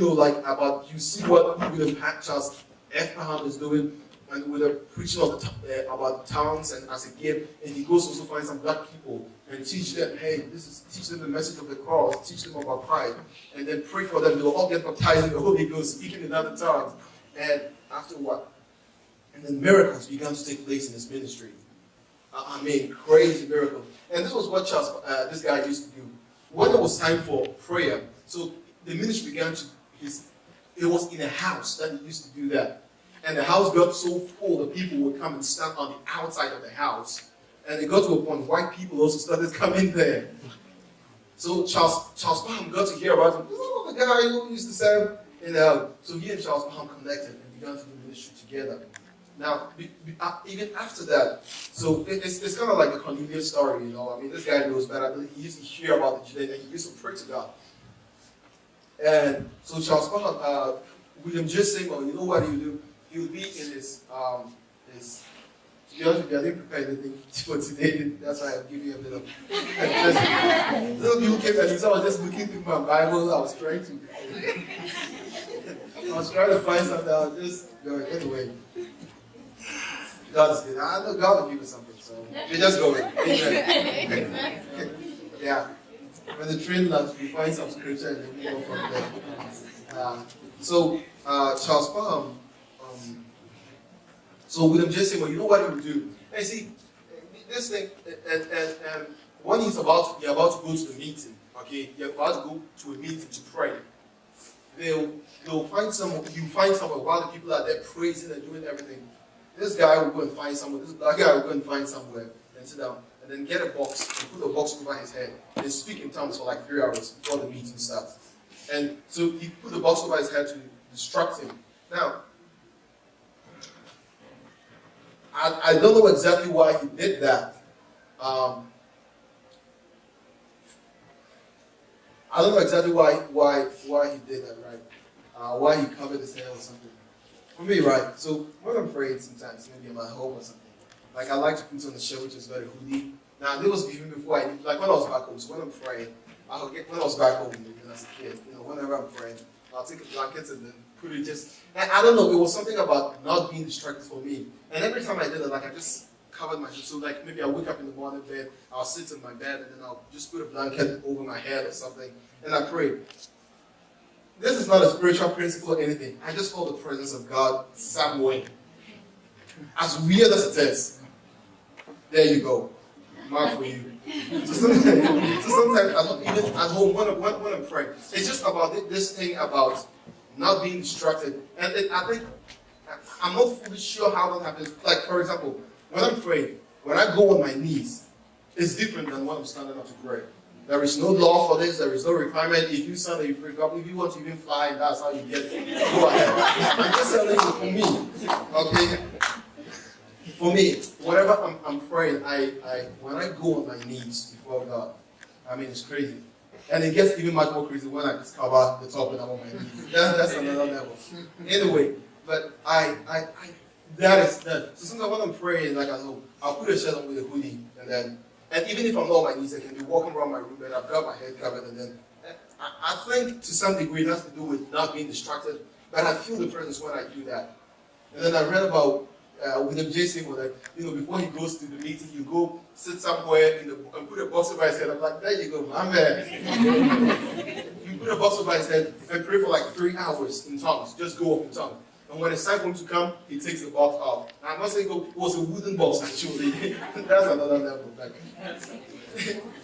see what William Charles F. Parham is doing, and with the preaching of about tongues and as a gift, and he goes also find some black people and teach them, teach them the message of the cross, teach them about Christ, and then pray for them. They will all get baptized in the Holy Ghost, speaking in other tongues. And after what? And then miracles began to take place in his ministry. Crazy miracles. And this was what this guy used to do. When it was time for prayer, so the ministry began to, it was in a house that he used to do that. And the house got so full that people would come and stand on the outside of the house. And it got to a point white people also started coming there. So Charles Parham got to hear about him. The guy who used to serve. And so he and Charles Parham connected and began to do ministry together. Now, even after that, so it's kind of like a Cornelius story, this guy knows better. He used to hear about the Judeans and he used to pray to God. And so Charles Parham, William J. Seymour, you know what he would do? He would be in his to be honest with you, I didn't prepare anything for today. That's why I'm giving you a bit of little people came and I was just looking through my Bible. I was trying to find something. I was just going anyway. God is good. I know God will give us something, so we just go with it. Amen. Yeah. When the train lands, we find some scripture and then we go from there. So Charles Parham, so William J. Seymour, you know what he would do? And see, this thing, and when you're about to go to the meeting, okay, you're about to go to a meeting to pray. They'll find someone, you find someone while the people are there praising and doing everything. This guy will go and find someone, this black guy will go and find somewhere and sit down and then get a box and put a box over his head and speak in tongues for like 3 hours before the meeting starts. And so he put the box over his head to distract him. Now, I don't know exactly why he did that. I don't know exactly why he did that, right? Why he covered his hair or something. For me, right? So when I'm praying sometimes, maybe I'm at home or something, like I like to put on a shirt which is very hoodie. Now this was even before when I was back home. So when I'm praying, when I was back home, as a kid, whenever I'm praying, I'll take a blanket and then put it and I don't know, it was something about not being distracted for me. And every time I did it, I just covered my head. So maybe I'll wake up in the morning bed, I'll sit in my bed and then I'll just put a blanket over my head or something and I pray. This is not a spiritual principle or anything. I just feel the presence of God some way. As weird as it is, there you go. Mark for you. So sometimes even at home when I'm praying, it's just about this thing about not being distracted. And I think I'm not fully sure how that happens. Like, for example, when I'm praying, when I go on my knees, it's different than when I'm standing up to pray. There is no law for this. There is no requirement. If you stand and you pray, God, if you want to even fly, that's how you get it. Go ahead. I'm just telling you, for me, okay? For me, whenever I'm praying, when I go on my knees before God, I mean, it's crazy. And it gets even much more crazy when I discover the top and I'm on my knees. That's another level. Anyway, but that is that. So sometimes when I'm praying, like I know, I'll put a shirt on with a hoodie, and even if I'm not on my knees, I can be walking around my room and I've got my head covered, and then I think to some degree it has to do with not being distracted, but I feel the presence when I do that. And then I read about William J. Seymour, that before he goes to the meeting, you go sit somewhere and put a box over his head. I'm like, there you go, my man. You put a box over his head and pray for like 3 hours in tongues, just go off in tongues. And when it's time for him to come, he takes the box off. Now, I'm not saying it was a wooden box, actually. That's another level.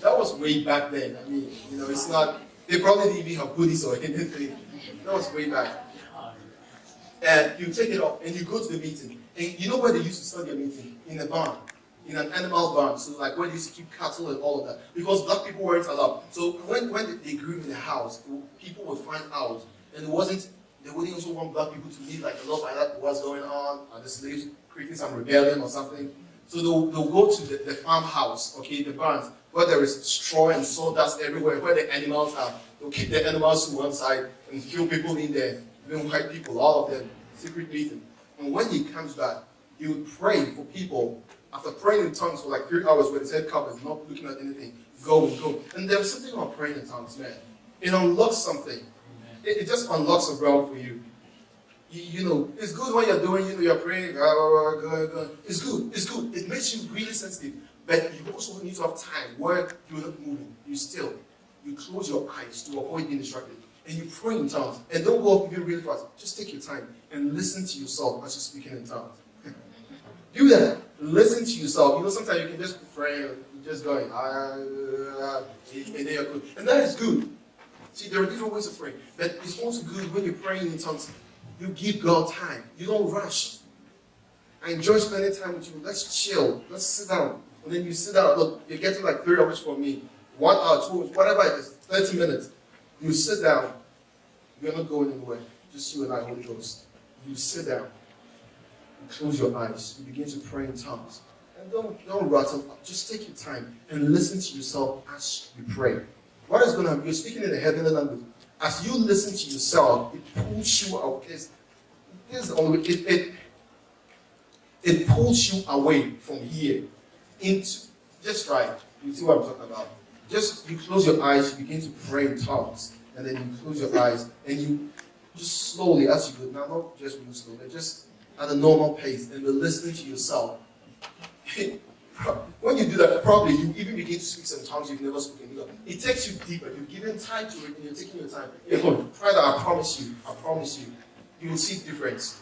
That was way back then. I mean, it's not, they probably didn't even have hoodies or anything. That was way back. And you take it off and you go to the meeting. And you know where they used to start their meeting? In a barn. In an animal barn. So like where they used to keep cattle and all of that. Because black people weren't allowed. So when they grew in the house, people would find out. And they wouldn't also want black people to leave like a lot like that. What's going on? Are the slaves creating some rebellion or something? So they'll go to the farmhouse, okay, the barns, where there is straw and sawdust everywhere, where the animals are. They'll keep the animals to one side and few people in there, even white people, all of them, secret meeting. And when he comes back, he would pray for people. After praying in tongues for like 3 hours with his head covered, not looking at anything, go and go. And there's something about praying in tongues, man. It unlocks something. It just unlocks a realm for you. It's good when you're doing, you're praying, it's good. It makes you really sensitive. But you also need to have time where you're not moving. You close your eyes to avoid being distracted. And you pray in tongues. And don't go up even really fast. Just take your time and listen to yourself as you're speaking in tongues. Do that. Listen to yourself. Sometimes you can just pray and just going, and then you're good. And that is good. See, there are different ways of praying. But it's also good when you're praying in tongues. You give God time. You don't rush. I enjoy spending time with you. Let's chill. Let's sit down. And then you sit down. Look, you're getting like 3 hours from me. 1 hour, 2 hours, whatever it is, 30 minutes. You sit down. You're not going anywhere. Just you and I, Holy Ghost. You sit down. You close your eyes. You begin to pray in tongues. And don't rattle up. Just take your time and listen to yourself as you pray. What is going to happen? You're speaking in a heavenly language. As you listen to yourself, it pulls you out. It pulls you away from here into, just right. You see what I'm talking about? Just, you close your eyes, you begin to pray in tongues. And then you close your eyes, and you just slowly, as you go, now not just real slow, but just at a normal pace, and you're listening to yourself. When you do that, probably you even begin to speak some tongues you've never spoken. It takes you deeper. You've given time to it, and you're taking your time. You're going, try that, I promise you. You will see the difference.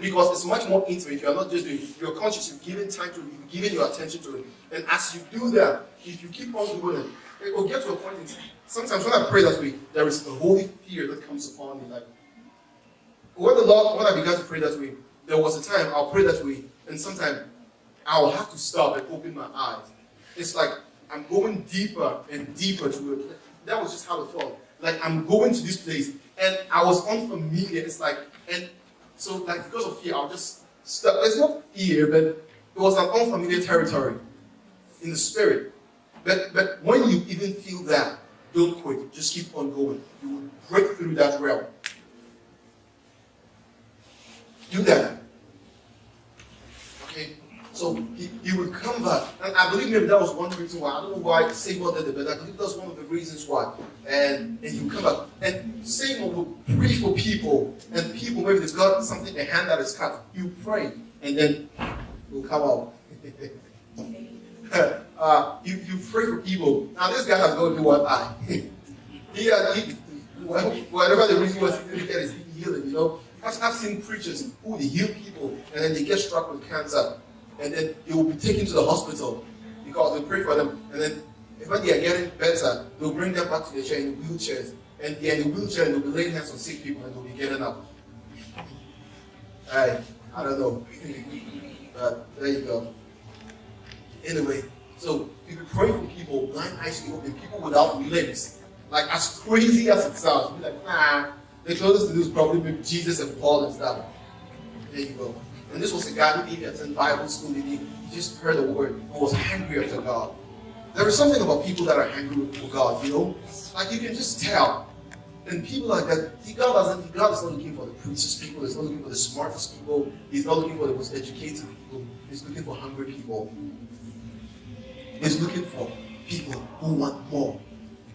Because it's much more intimate. You're not just doing it. You're conscious, you're giving time to it, you're giving your attention to it. And as you do that, if you keep on doing it, it will get to a point in time. Sometimes when I pray that way, there is a holy fear that comes upon me. Like, when I began to pray that way, there was a time I'll pray that way, and sometimes I'll have to stop and open my eyes. It's like I'm going deeper and deeper to it. That was just how it felt. Like I'm going to this place, and I was unfamiliar. It's like, and so like because of fear, I'll just stop. There's no fear, but it was an unfamiliar territory in the spirit. But when you even feel that, don't quit. Just keep on going. You will break through that realm. Do that. Okay? So he would come back. And I believe maybe that was one reason why. I don't know why Seymour did it, but I believe that's one of the reasons why. And he would come back. And Seymour would pray for people. And people, maybe they've got something, a hand that is cut. You pray. And then it will come out. You pray for people. Now this guy has got only one eye. Whatever the reason was, he didn't get his healing, I've seen preachers who they heal people and then they get struck with cancer. And then they will be taken to the hospital because they pray for them. And then when they are getting better, they'll bring them back to their chair in wheelchairs. And they're in the wheelchair and they'll be laying hands on sick people and they'll be getting up. I don't know. But there you go. Anyway, so if you pray for people, blind eyes to be open, people without limbs, like as crazy as it sounds, be like, nah, the closest to this is probably Jesus and Paul and stuff. There you go. And this was a guy who didn't attend Bible school, he just heard the word and was hungry after God. There is something about people that are hungry for God, you know? Like you can just tell. And people like that, God is not looking for the prettiest people, He's not looking for the smartest people, He's not looking for the most educated people, He's looking for hungry people. He's looking for people who want more,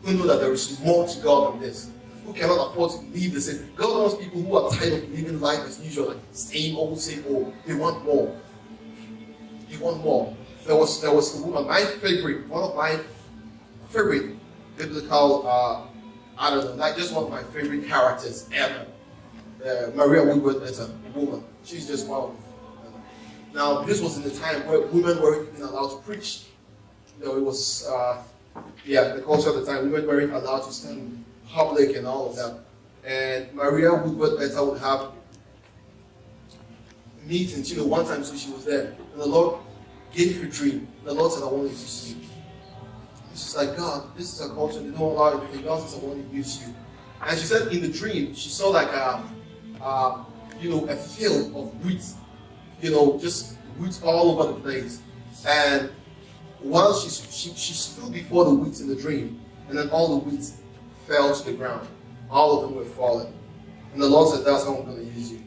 who know that there is more to God than this, who cannot afford to live the same. God wants people who are tired of living life as usual, like same old. They want more. They want more. There was a woman, one of my favorite biblical, I don't know, like just one of my favorite characters ever. Maria Woodworth is a woman. She's just one of them. Now, this was in the time where women weren't even allowed to preach. You know, it was, the culture of the time. Women weren't allowed to stand in public and all of that. And Maria Woodworth would have meetings. You know, one time so she was there, and the Lord gave her a dream. The Lord said, I want you to sleep. She's like, God, this is a culture, they don't allow anything. God says, I want to use you. And she said in the dream, she saw like a field of wheat, just wheat all over the place. And while she stood before the wheat in the dream, and then all the wheat fell to the ground. All of them were fallen. And the Lord said, that's how I'm going to use you.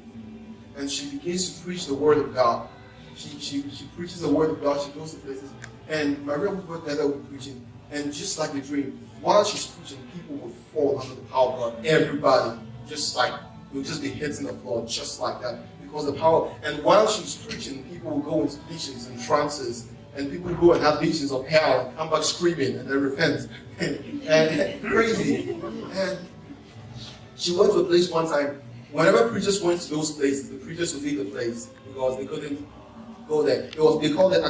And she begins to preach the word of God. She preaches the word of God, she goes to places. And Maria would work there with preaching. And just like a dream, while she's preaching, people would fall under the power of God. Everybody, would just be hitting the floor just like that. Because the power, and while she's preaching, people will go into visions and trances. And people go and have visions of hell and come back screaming and then repent. and crazy. And she went to a place one time. Whenever preachers went to those places, the preachers would leave the place because they couldn't go there. They called it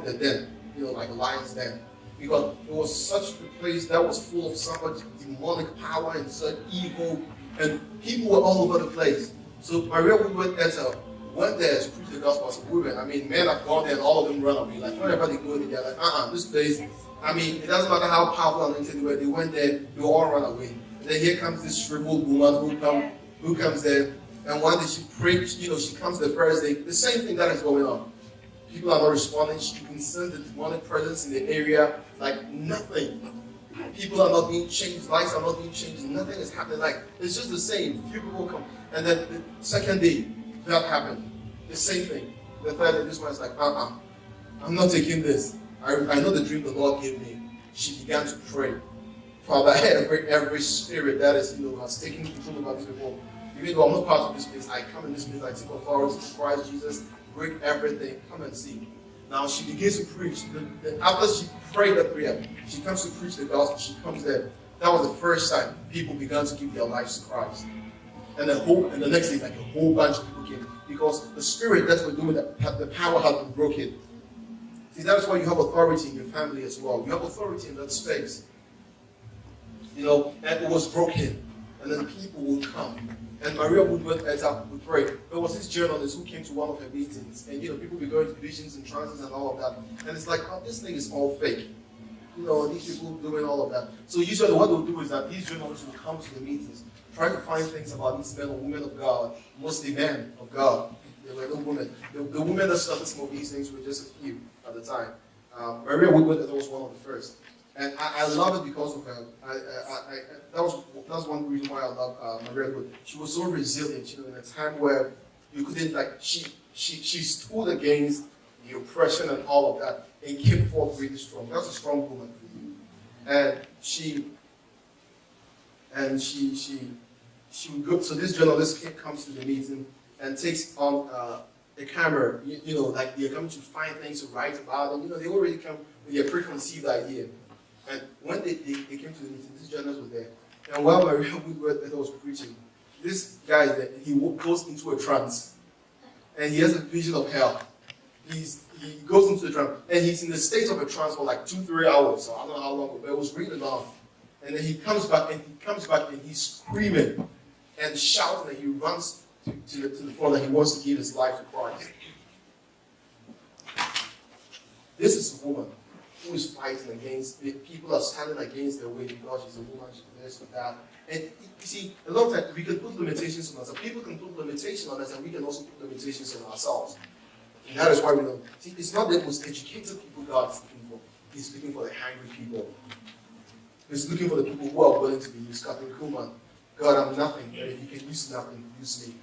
the den, like a lion's den. Because it was such a place that was full of such demonic power and such evil, and people were all over the place. So Maria Woodworth went there to preach the gospel to women. I mean, men have gone there and all of them run away. Like whenever they go there, they're like, this place, it doesn't matter how powerful and anointed they were, they went there, they all run away. And then here comes this shriveled woman who comes there, and one day she preached, she comes the first day, the same thing that is going on. People are not responding. She can sense the demonic presence in the area, like nothing. People are not being changed, lives are not being changed, nothing is happening. Like it's just the same. Few people come. And then the second day, that happened. The same thing. The third day, this one's like, I'm not taking this. I know the dream the Lord gave me. She began to pray. Father, every spirit that is, has taken control over these people. Even though I'm not part of this place, I come in this place, I take authority to Christ Jesus, break everything, come and see. Now she begins to preach. After she prayed that prayer, she comes to preach the gospel, she comes there. That was the first time people began to give their lives to Christ. And the next day, like a whole bunch of people came. Because the spirit that we're doing, the power had been broken. See, that's why you have authority in your family as well. You have authority in that space. And it was broken. And then people would come. And Maria Woodworth would pray. There was this journalist who came to one of her meetings. And, people be going to visions and trances and all of that. And it's like, this thing is all fake. These people doing all of that. So usually what they'll do is that these journalists will come to the meetings, try to find things about these men or women of God, mostly men of God. There were no women. The women that started some of these things were just a few at the time. Maria Woodworth was one of the first. And I love it because of her. That's one reason why I love Maria Woodworth. She was so resilient, in a time where you couldn't, she stood against the oppression and all of that and came forth really strong. That's a strong woman. And she would go. So this journalist comes to the meeting and takes on a camera. Like they're coming to find things to write about, and they already come with their preconceived idea. And when they came to the meeting, this journalist was there. And while Maria Woodworth was preaching, this guy is there, and he goes into a trance. And he has a vision of hell. He goes into the trance, and he's in the state of a trance for like 2-3 hours. So I don't know how long, but it was really long. And then he comes back, and he's screaming and shouting, and he runs to the front that he wants to give his life to Christ. This is a woman who is fighting against it. People are standing against her way because she's a woman, she's this or that. And you see, a lot of times we can put limitations on ourselves. People can put limitations on us, and we can also put limitations on ourselves. And that is why we know. See, it's not the most educated people God is looking for. He's looking for the hungry people. He's looking for the people who are willing to be used. Captain Kuhlman, God, I'm nothing, but if you can use nothing, use me.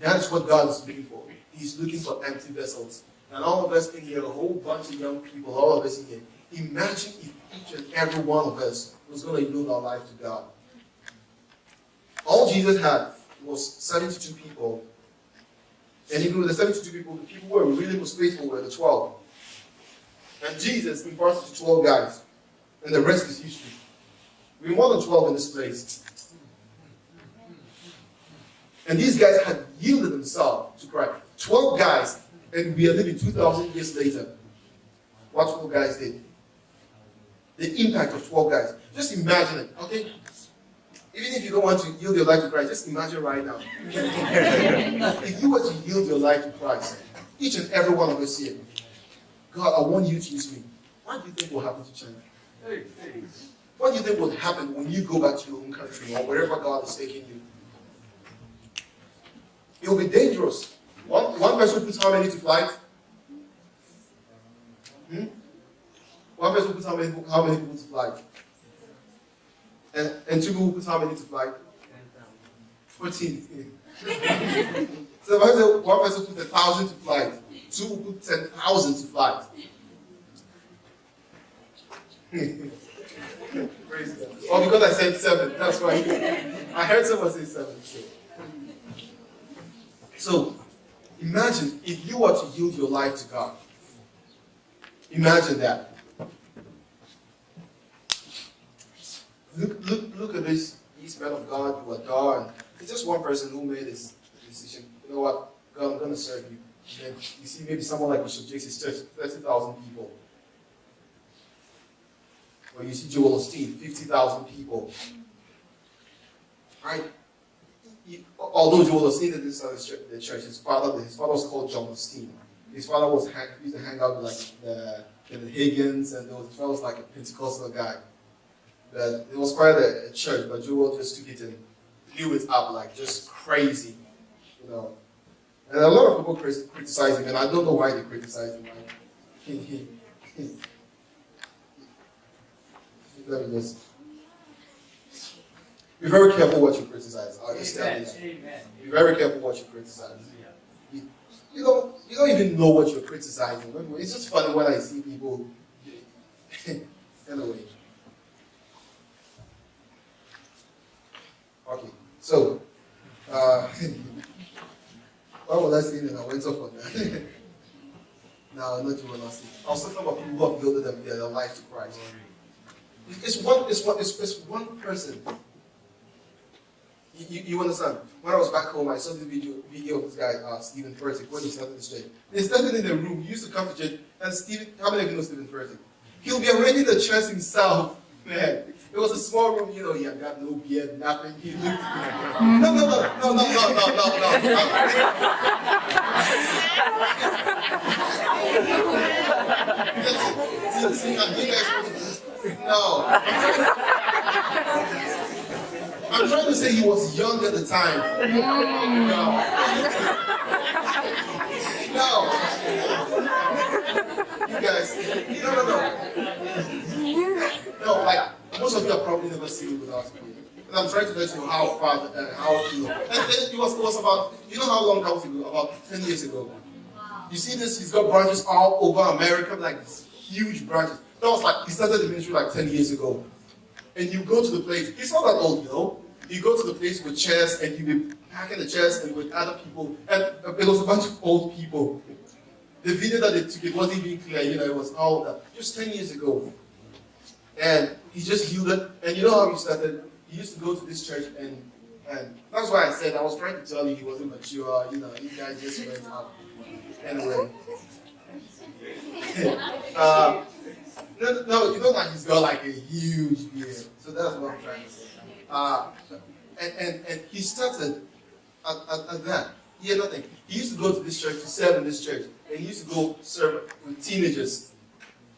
That is what God is looking for. He's looking for empty vessels. And all of us in here, a whole bunch of young people, all of us in here, imagine if each and every one of us was going to yield our life to God. All Jesus had was 72 people. And even with the 72 people, the people who were really most faithful were the 12. And Jesus imparted to 12 guys. And the rest is history. We're more than 12 in this place. And these guys had yielded themselves to Christ. 12 guys, and we are living 2,000 years later. What 12 guys did. The impact of 12 guys. Just imagine it, okay? Even if you don't want to yield your life to Christ, just imagine right now. If you were to yield your life to Christ, each and every one of us here, God, I want you to use me. What do you think will happen to China? What do you think will happen when you go back to your own country or wherever God is taking you? It will be dangerous. One person puts how many to flight? One person puts how many people to flight? And two people put how many to flight? 14. So one person put 1,000 to flight. Two will put 10,000 to flight. Praise God. Oh, because I said 7. That's why. I heard someone say 7. So, imagine if you were to yield your life to God. Imagine that. Look at these men of God who adore. And it's just one person who made this decision. You know what? God, I'm going to serve you. And then you see maybe someone like Bishop Jakes' church, 30,000 people. Or you see Joel Osteen, 50,000 people. Right? Although Joel Osteen didn't start the church, his father was called John Osteen. His father used to hang out with like the Higgins, and his father was like a Pentecostal guy. But it was quite a church, but Joel just took it and blew it up like just crazy, you know. And a lot of people criticize him, and I don't know why they criticize him. Right? Let me just be very careful what you criticize. I'll just tell you. Be very careful what you criticize. You don't even know what you're criticizing. It's just funny when I see people. Anyway. Okay, so what was I saying that I went off on that? No, not you will see. I was talking about people who have yielded their life to Christ. It's one person. You understand? When I was back home, I saw the video of this guy, Stephen Furtick, when he started the church. They started in the room. He used to come to church, and Stephen, how many of you know Stephen Furtick? He'll be arranging the church himself. Man, it was a small room, you know, he had got no beard, nothing. He looked. No. No. I'm trying to say he was young at the time. No. You guys, no, like, most of you have probably never seen it without me. And I'm trying to let you know how far, how, you know. And it was about, you know how long that was ago? About 10 years ago. You see this, he's got branches all over America, like huge branches. That was like, he started the ministry like 10 years ago. And you go to the place, he's not that old, you know. You go to the place with chairs, and you'll be packing the chairs and with other people. And it was a bunch of old people. The video that they took, it wasn't even clear, you know, it was all just 10 years ago. And he just yielded, and you know how he started? He used to go to this church, and that's why I said, I was trying to tell you he wasn't mature, you know, you guys just went up. Anyway. No, you know that he's got like a huge beard. So that's what I'm trying to say. And he started at that. He had nothing. He used to go to this church, to serve in this church, and he used to go serve with teenagers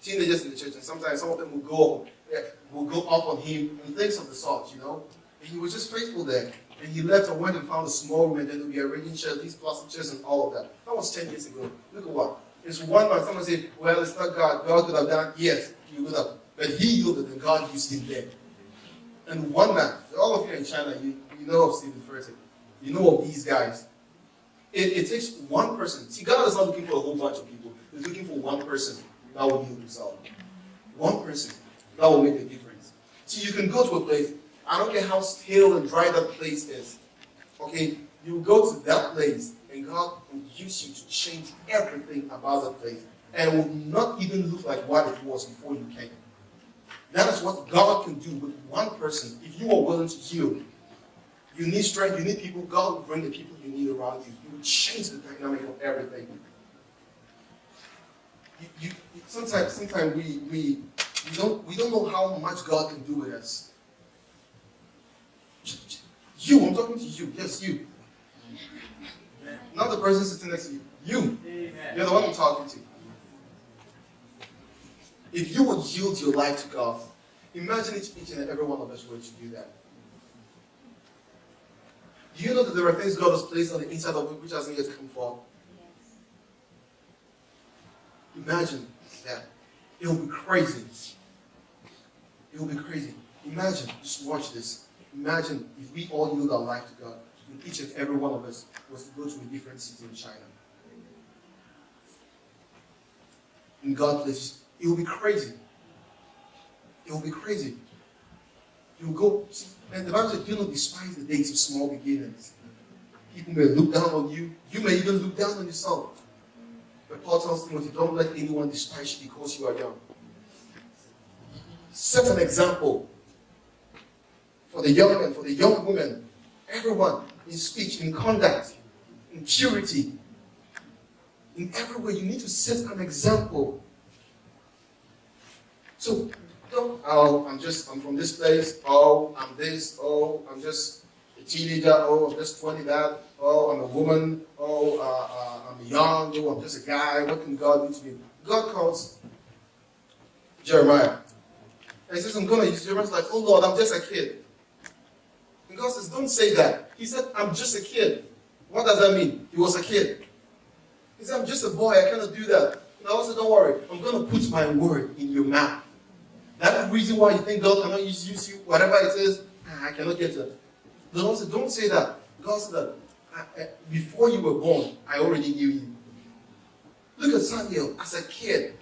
in the church, and sometimes some of them will go off on him and things of the sort, And he was just faithful there. And he left and went and found a small room, and then they'll be arranging chairs, these plastic chairs and all of that. That was 10 years ago. Look at what. It's one man. Someone said, well, it's not God. God could have done, yes, he would have. But he yielded and God used him there. And one man, all of you in China, you know of Stephen Furtick. You know of these guys. It takes one person. See, God is not looking for a whole bunch of people. He's looking for one person that will yield himself. One person that will make a difference. So you can go to a place, I don't care how stale and dry that place is. Okay? You go to that place and God will use you to change everything about that place. And it will not even look like what it was before you came. That is what God can do with one person if you are willing to yield. You need strength, you need people. God will bring the people you need around you. You will change the dynamic of everything. Sometimes we don't know how much God can do with us. You, I'm talking to you. Yes, you. Not the person sitting next to you. You. Amen. You're the one I'm talking to. If you would yield your life to God, imagine each and every one of us were to do that. Do you know that there are things God has placed on the inside of you which hasn't yet come forth? Yes. Imagine that. It will be crazy. It will be crazy. Imagine, just watch this. Imagine if we all yield our life to God, and each and every one of us was to go to a different city in China. In God's place, it will be crazy. It will be crazy. You will go, see, and the Bible says, do not despise the days of small beginnings. People may look down on you. You may even look down on yourself. But Paul tells Timothy, don't let anyone despise you because you are young. Set an example for the young men, for the young women, everyone, in speech, in conduct, in purity, in every way. You need to set an example. So, I'm from this place, I'm this, I'm just a teenager, I'm just 20 that, I'm a woman, I'm young, I'm just a guy, what can God do to me? God calls Jeremiah. And he says, I'm going to use Jeremiah's like, oh Lord, I'm just a kid. And God says, don't say that. He said, I'm just a kid. What does that mean? He was a kid. He said, I'm just a boy, I cannot do that. And I said, don't worry, I'm going to put my word in your mouth. That's the reason why you think God cannot use you, whatever it is, I cannot get it. The Lord said, don't say that. God said that before you were born, I already knew you. Look at Samuel as a kid.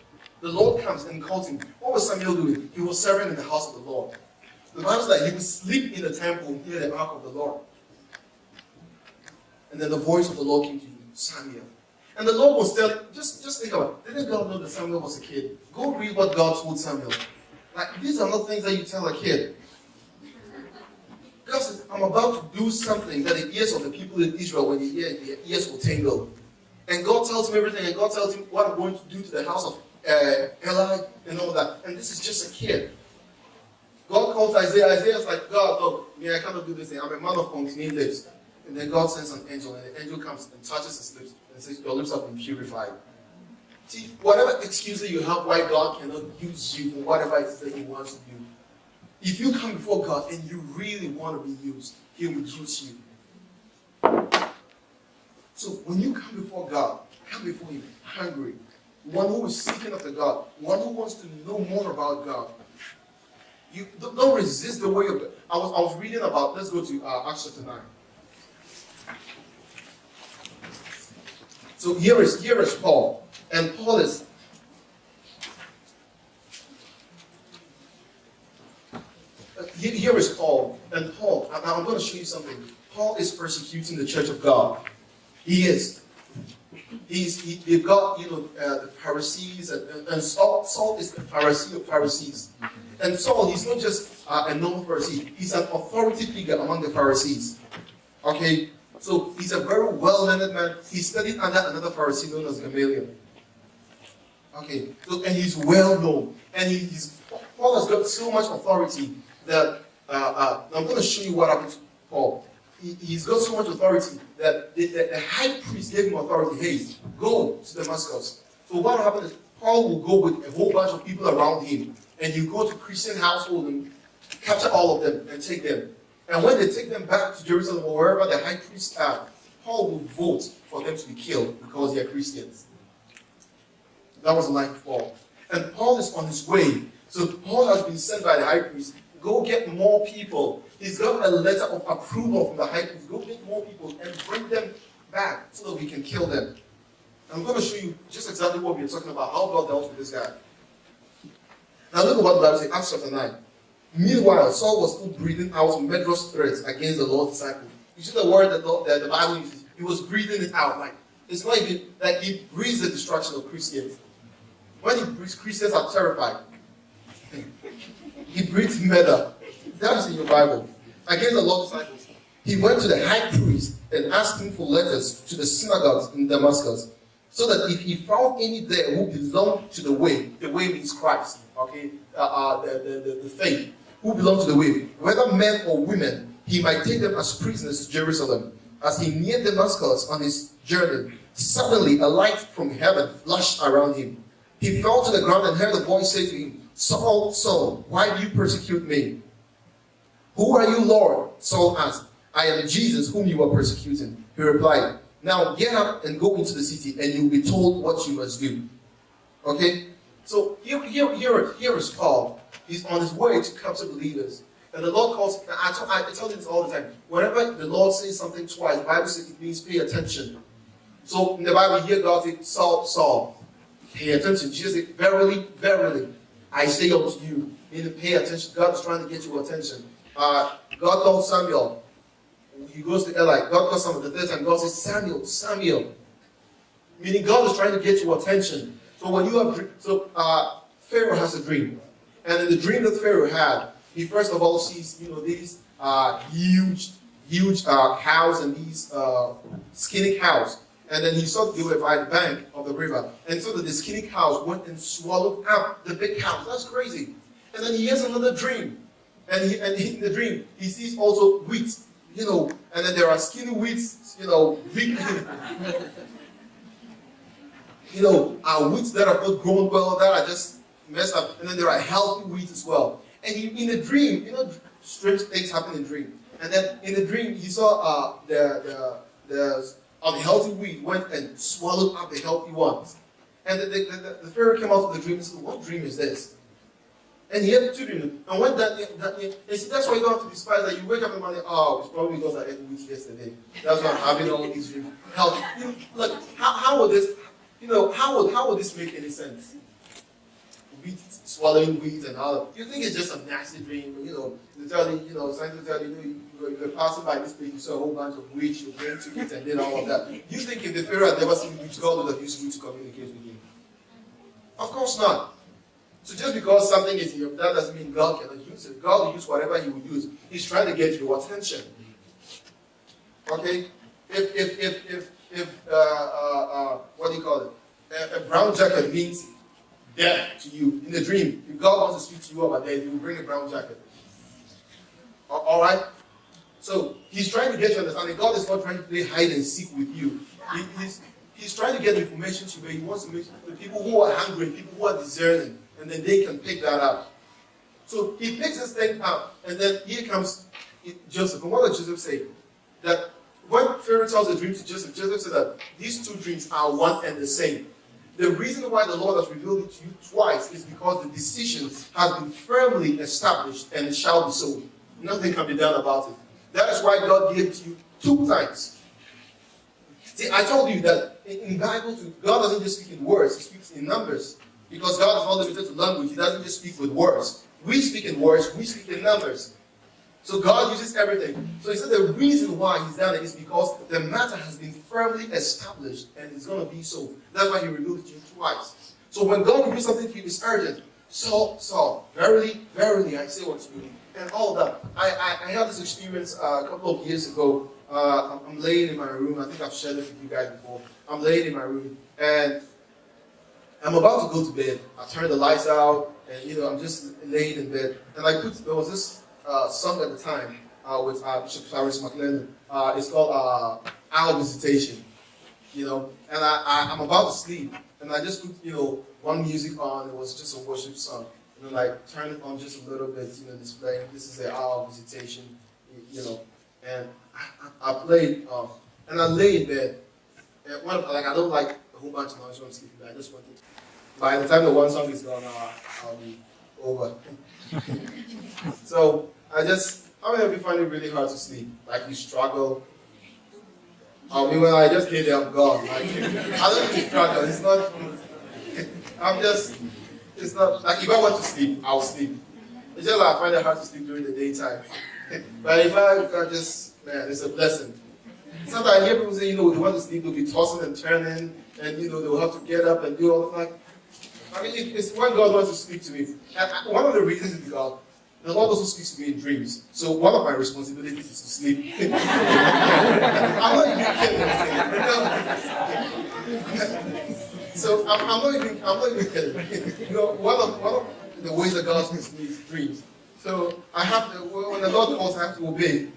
The Lord comes and calls him. What was Samuel doing? He was serving in the house of the Lord. The Bible says that he would sleep in the temple and hear the ark of the Lord. And then the voice of the Lord came to him, Samuel. And the Lord was telling, just think about it. Didn't God know that Samuel was a kid? Go read what God told Samuel. Like, these are not things that you tell a kid. God says, I'm about to do something that the ears of the people in Israel, when they hear it, their ears will tingle. And God tells him everything, and God tells him what I'm going to do to the house of Eli and all that. And this is just a kid. God calls Isaiah. Isaiah's like, God, look, I cannot do this thing. I'm a man of unclean lips. And then God sends an angel, and the angel comes and touches his lips and says, your lips have been purified. See, whatever excuse that you have why God cannot use you for whatever it is that He wants to do, if you come before God and you really want to be used, He will use you. So when you come before God, come before Him hungry, one who is seeking after God, one who wants to know more about God. You don't resist the way of God. I was reading about, let's go to Acts chapter 9. So here is Paul. And Paul is here is Paul. And Paul, I'm going to show you something. Paul is persecuting the church of God. He is. They've got, the Pharisees, and Saul is the Pharisee of Pharisees. And Saul, he's not just a normal Pharisee. He's an authority figure among the Pharisees. Okay? So he's a very well-learned man. He studied under another Pharisee known as Gamaliel. Okay, so, and he's well-known. And Paul has got so much authority that I'm going to show you what happened to Paul. he's got so much authority that the high priest gave him authority. Hey, go to Damascus. So what will happen is Paul will go with a whole bunch of people around him, and you go to Christian household and capture all of them and take them. And when they take them back to Jerusalem or wherever the high priests are, Paul will vote for them to be killed because they are Christians. That was the life of Paul. And Paul is on his way. So Paul has been sent by the high priest. Go get more people. He's got a letter of approval from the high priest. Go get more people and bring them back so that we can kill them. I'm going to show you just exactly what we're talking about, how God dealt with this guy. Now look at what the Bible says, Acts chapter 9. Meanwhile, Saul was still breathing out murderous threats against the Lord's disciples. You see the word that the Bible uses? He was breathing it out. Like, it's not even like he breathes the destruction of Christians. When he breathes, Christians are terrified. He breathes murder. That is in your Bible. Against the Lord's disciples. He went to the high priest and asked him for letters to the synagogues in Damascus, so that if he found any there who belonged to the way means Christ, okay, the faith, who belonged to the way, whether men or women, he might take them as prisoners to Jerusalem. As he neared Damascus on his journey, suddenly a light from heaven flashed around him. He fell to the ground and heard a voice say to him, Saul, Saul, why do you persecute me? Who are you, Lord? Saul asked. I am Jesus whom you are persecuting. He replied, now get up and go into the city, and you'll be told what you must do. Okay? So here is Paul. He's on his way to capture believers. And the Lord calls, I tell you this all the time. Whenever the Lord says something twice, the Bible says it means pay attention. So in the Bible, here God says, Saul, Saul, pay attention. Jesus said, verily, verily, I say unto you. Meaning pay attention. God is trying to get your attention. God called Samuel. He goes to Eli. God calls Samuel. The third time, God says, Samuel, Samuel. Meaning God is trying to get your attention. So when you have, Pharaoh has a dream. And in the dream that Pharaoh had, he first of all sees, these huge cows and these skinny cows. And then he saw that they were by the bank of the river. And so that the skinny cows went and swallowed up the big cows. That's crazy. And then he has another dream. And in the dream, he sees also wheat, and then there are skinny wheats, big, wheats that are not grown well, that are just messed up. And then there are healthy wheat as well. And in the dream, strange things happen in the dream. And then in the dream, he saw the unhealthy wheat went and swallowed up the healthy ones. And the Pharaoh came out of the dream and said, what dream is this? And he had two dreams. And when that's why you don't have to despise that. You wake up in the morning, it's probably because I ate wheat yesterday. That's why I'm having all these dreams. Like, how would this, how would this make any sense? Wheat, swallowing wheat and all that. You think it's just a nasty dream, they tell you, scientists tell you, you're passing by this place, you saw a whole bunch of wheat, you went to it and did all of that. You think if the Pharaoh had never seen wheat, God would have used wheat to communicate with him? Of course not. So just because something is here, that doesn't mean God cannot use it. God will use whatever He will use. He's trying to get your attention. Okay? If what do you call it? A brown jacket means death to you in the dream. If God wants to speak to you about death, He will bring a brown jacket. All right? So He's trying to get your understanding. God is not trying to play hide and seek with you. He's trying to get information to where He wants to make the people who are hungry, people who are discerning, and then they can pick that up. So He picks this thing up, and then here comes Joseph. And what does Joseph say? That when Pharaoh tells a dream to Joseph, Joseph said that these two dreams are one and the same. The reason why the Lord has revealed it to you twice is because the decision has been firmly established, and it shall be so. Nothing can be done about it. That is why God gave it to you 2 times. See, I told you that in the Bible, God doesn't just speak in words, He speaks in numbers. Because God is not limited to language, He doesn't just speak with words. We speak in words, we speak in numbers. So God uses everything. So He said the reason why He's done it is because the matter has been firmly established, and it's going to be so. That's why He revealed it to you twice. So when God reveals something to you, it's urgent. Saul, Saul, verily, verily, I say unto you. And all that. I had this experience a couple of years ago. I'm laying in my room. I think I've shared it with you guys before. I'm laying in my room, and I'm about to go to bed. I turn the lights out, and I'm just laying in bed. And there was this song at the time. with Bishop Clarence McLennan. It's called Our Visitation. And I'm about to sleep, and I just put one music on. It was just a worship song, and then turn it on just a little bit, displaying this is the Our Visitation, and I played, and I lay in bed. And I don't like a whole bunch of noise when I'm sleeping, but I just wanted to. By the time the one song is gone, I'll be over. So how many of you find it really hard to sleep? Like you struggle? When I just get there, I'm gone. I don't really struggle. It's not. It's not like if I want to sleep, I'll sleep. It's just like I find it hard to sleep during the daytime. But if I just, man, it's a blessing. Sometimes I hear people say, they want to sleep, they'll be tossing and turning, and they'll have to get up and do all of that. It's when God wants to speak to me. And one of the reasons is because the Lord also speaks to me in dreams. So one of my responsibilities is to sleep. I'm not even kidding. So I'm not even kidding. One of the ways that God speaks to me is dreams. So I have to, when the Lord calls, I have to obey.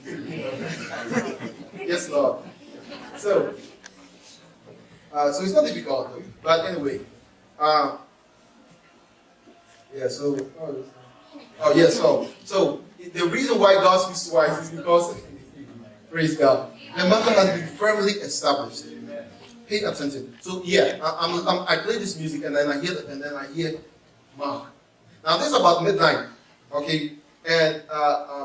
Yes, Lord. So it's not difficult though. But anyway. So the reason why God speaks twice is because, praise God, the matter has been firmly established. Pay attention. So I play this music and then I hear Mark. Now this is about midnight, okay? And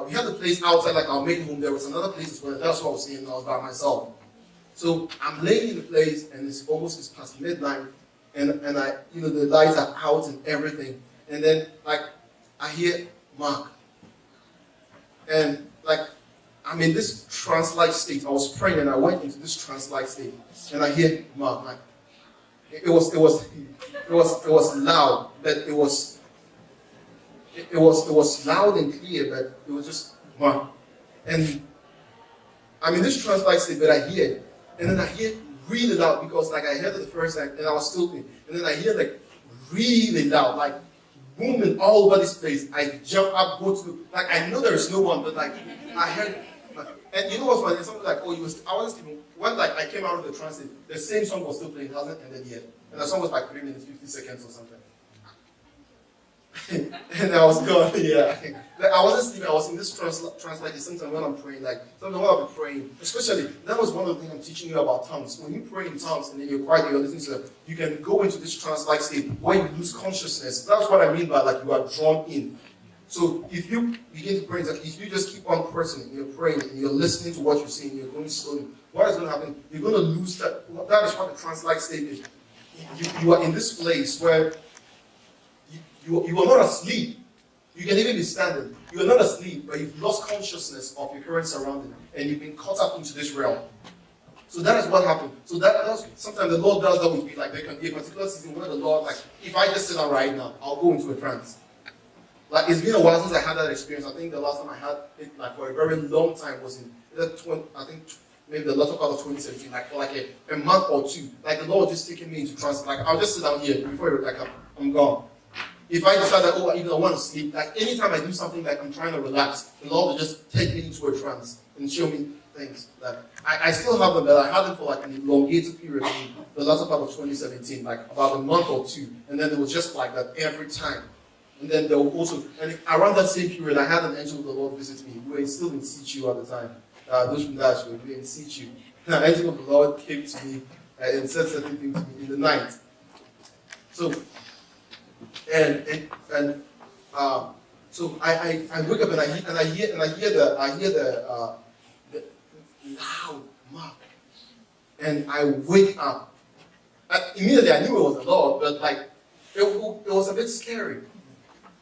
we had the place outside, like our main home. There was another place as well. That's what I was saying. I was by myself. So I'm laying in the place, and it's past midnight, and I, the lights are out and everything. And then I hear Mark, and I'm in this trance-like state. I was praying, and I went into this trance-like state, and I hear Mark. It was loud, but it was loud and clear, but it was just Mark. And I'm in this trance-like state, but I hear it, and then I hear it really loud because I heard it the first time, and I was still in, and then I hear really loud, booming all over this place. I jump up, go to, I know there is no one, but I heard, and you know what's funny? Something I wasn't even, when I came out of the transit, the same song was still playing, it hasn't ended yet. And the song was 3 minutes, 50 seconds or something. And I was gone, yeah. I wasn't sleeping, I was in this trance sometimes when I'm praying, sometimes when I'll be praying, especially, that was one of the things I'm teaching you about tongues. When you pray in tongues and then you're quiet, you're listening to them, you can go into this trance-like state where you lose consciousness. That's what I mean by you are drawn in. So if you begin to pray, if you just keep on pressing and you're praying and you're listening to what you're saying, you're going slowly, what is going to happen? You're going to lose that. That is what the trance-like state is. You are in this place where you are not asleep. You can even be standing. You are not asleep, but you've lost consciousness of your current surrounding, and you've been caught up into this realm. So that is what happened. So that's sometimes the Lord does that with me. There can be a particular season where the Lord, if I just sit down right now, I'll go into a trance. It's been a while since I had that experience. I think the last time I had it, for a very long time, was in maybe the latter part of 2017, for a month or two. The Lord just taking me into trance. I'll just sit down here before I'm gone. If I decide that, I want to sleep, anytime I do something I'm trying to relax, the Lord will just take me into a trance and show me things. I still have them, but I had them for an elongated period in the latter part of 2017, about a month or two. And then it was just like that every time. And then there were also, and around that same period, I had an angel of the Lord visit me. We were still in situ at the time. Those from Dash were in situ. And an angel of the Lord came to me and said certain things to me in the night. So, so I wake up and I hear the loud Mark, and I wake up. Immediately I knew it was the Lord, but it was a bit scary.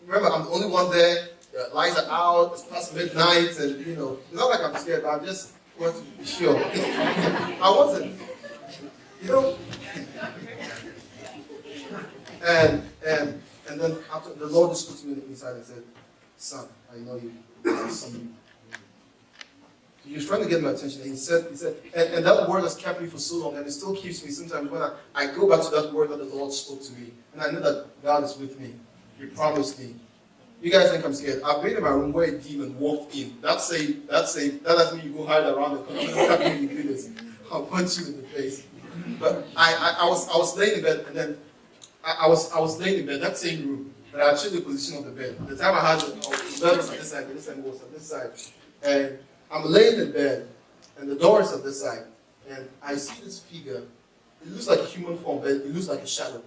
Remember, I'm the only one there. The lights are out. It's past midnight, and it's not like I'm scared, but I just want to be sure. I wasn't, And then after the Lord just put me on the inside and said, "Son, I know you. I see you." He was trying to get my attention. And he said, and that word has kept me for so long, and it still keeps me sometimes when I go back to that word that the Lord spoke to me, and I know that God is with me. He promised me. You guys think I'm scared? I've been in my room where a demon walked in. That doesn't mean you go hide around the corner. I'm not you do this. I'll punch you in the face. But I was laying in bed, and then I was laying in bed, that same room, but I changed the position of the bed. The time I had the bed was on this side, this side was on this side. And I'm laying in bed, and the door is on this side. And I see this figure. It looks like a human form, but it looks like a shadow.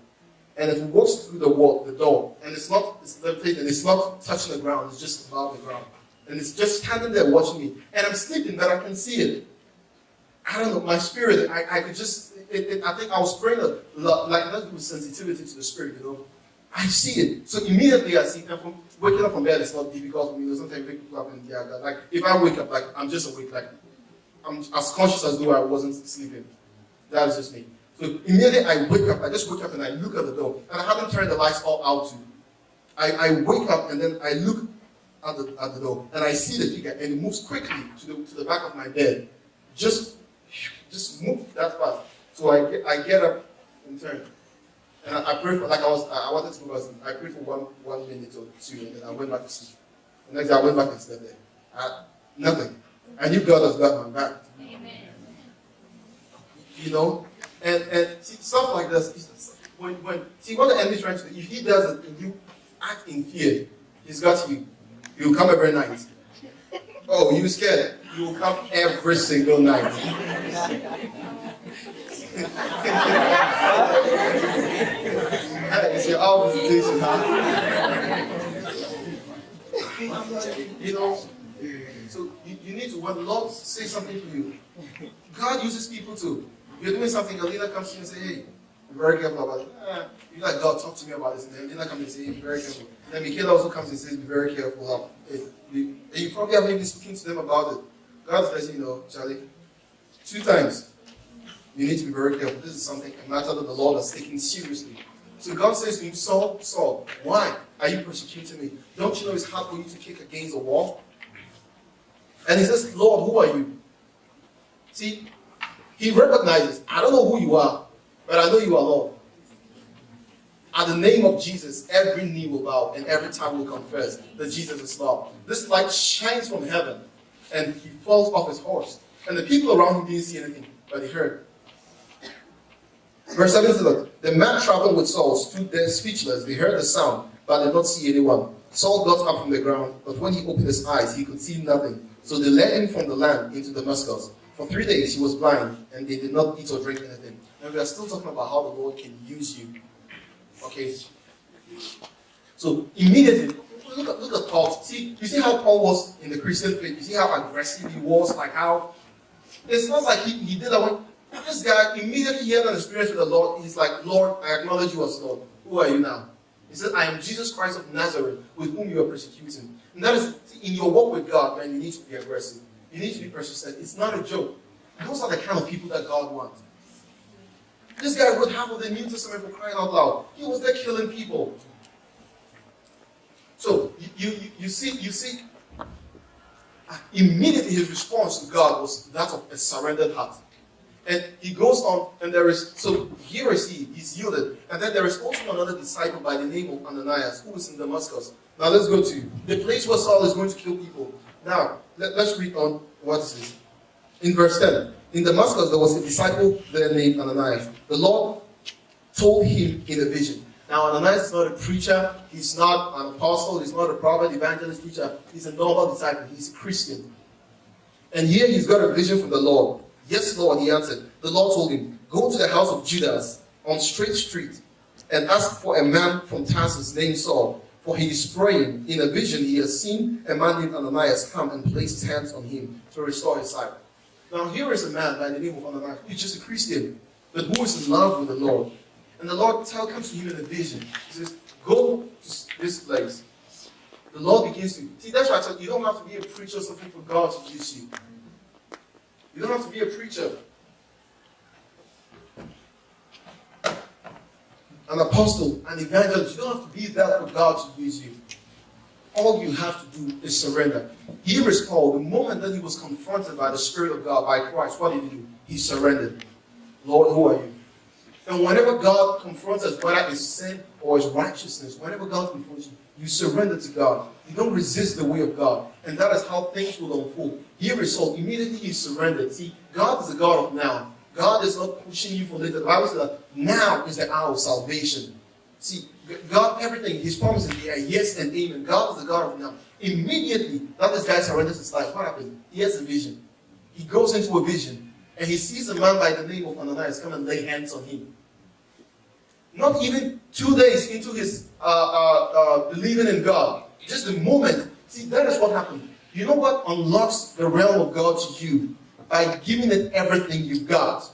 And it walks through the door, and it's not touching the ground, it's just above the ground. And it's just standing there watching me. And I'm sleeping, but I can see it. I don't know, my spirit, I could just, I think I was praying a lot, like that with sensitivity to the spirit, you know. I see it. So immediately I see it. And waking up from bed is not difficult for me. Sometimes I wake people up and like if I wake up, like I'm just awake, like I'm as conscious as though I wasn't sleeping. That is just me. So immediately I wake up, I just wake up and I look at the door. And I haven't turned the lights all out too. I wake up and then I look at the door and I see the figure and it moves quickly to the back of my bed. Just move that fast. So I get up and turn. And I pray for, like I wanted to move, I prayed for one minute or two, and then I went back to sleep. The next day I went back and slept there. Nothing. I knew God has got my back. Amen. You know? And see, stuff like this, when what the enemy is trying to do, if he does it and you act in fear, he's got you. He will come every night. Oh, you scared? He will come every single night. It's your own visitation, huh? You know, so you need to, when the Lord says something to you, God uses people too. You're doing something, Alina comes to you and says, hey, be very careful about it. You like, God, talk to me about this. And then Alina comes and says, hey, be very careful. And then Michaela also comes and says, be very careful. And you probably haven't even spoken to them about it. God says, you know, Charlie, 2 times. You need to be very careful. This is something, a matter that the Lord has taken seriously. So God says to him, Saul, Saul, why are you persecuting me? Don't you know it's hard for you to kick against a wall? And he says, Lord, who are you? See, he recognizes, I don't know who you are, but I know you are Lord. At the name of Jesus, every knee will bow and every tongue will confess that Jesus is Lord. This light shines from heaven, and he falls off his horse. And the people around him didn't see anything, but they heard. Verse 7 says, look, the man traveling with Saul stood there speechless. They heard the sound, but did not see anyone. Saul got up from the ground, but when he opened his eyes, he could see nothing. So they led him from the land into Damascus. For 3 days he was blind, and they did not eat or drink anything. And we are still talking about how the Lord can use you. Okay? So immediately, look at Paul. You see how Paul was in the Christian faith? You see how aggressive he was? Like how, it's not like he did that one. This guy, immediately he had an experience with the Lord. He's like, Lord, I acknowledge you as Lord. Who are you now? He said, I am Jesus Christ of Nazareth, with whom you are persecuting. And that is, in your walk with God, man, you need to be aggressive. You need to be persistent. It's not a joke. Those are the kind of people that God wants. This guy wrote half of the New Testament, for crying out loud. He was there killing people. So, you see, immediately his response to God was that of a surrendered heart. And he goes on, and there is, so here is he's yielded. And then there is also another disciple by the name of Ananias, who is in Damascus. Now let's go to the place where Saul is going to kill people. Now, let's read on what is this. In verse 10, in Damascus there was a disciple there named Ananias. The Lord told him in a vision. Now, Ananias is not a preacher, he's not an apostle, he's not a prophet, evangelist, teacher. He's a normal disciple, he's a Christian. And here he's got a vision from the Lord. Yes, Lord, he answered. The Lord told him, go to the house of Judas on Straight Street and ask for a man from Tarsus named Saul, for he is praying. In a vision, he has seen a man named Ananias come and place his hands on him to restore his sight. Now, here is a man by the name of Ananias, who is just a Christian, but who is in love with the Lord. And the Lord comes to him in a vision. He says, go to this place. The Lord begins to, see, that's why I said, you don't have to be a preacher or something for God to use you. You don't have to be a preacher, an apostle, an evangelist. You don't have to be there for God to use you. All you have to do is surrender. Here is Paul. The moment that he was confronted by the Spirit of God, by Christ, what did he do? He surrendered. Lord, who are you? And whenever God confronts us, whether it's sin or it's righteousness, whenever God confronts you, you surrender to God. You don't resist the way of God. And that is how things will unfold. Here is all. Immediately you surrender. See, God is a God of now. God is not pushing you for later. The Bible says that now is the hour of salvation. See, God, everything, His promises, they are yes and amen. God is the God of now. Immediately, that this guy surrenders his life. What happens? He has a vision. He goes into a vision, and he sees a man by the name of Ananias come and lay hands on him. Not even 2 days into his believing in God. Just the moment. See, that is what happened. You know what unlocks the realm of God to you? By giving it everything you've got.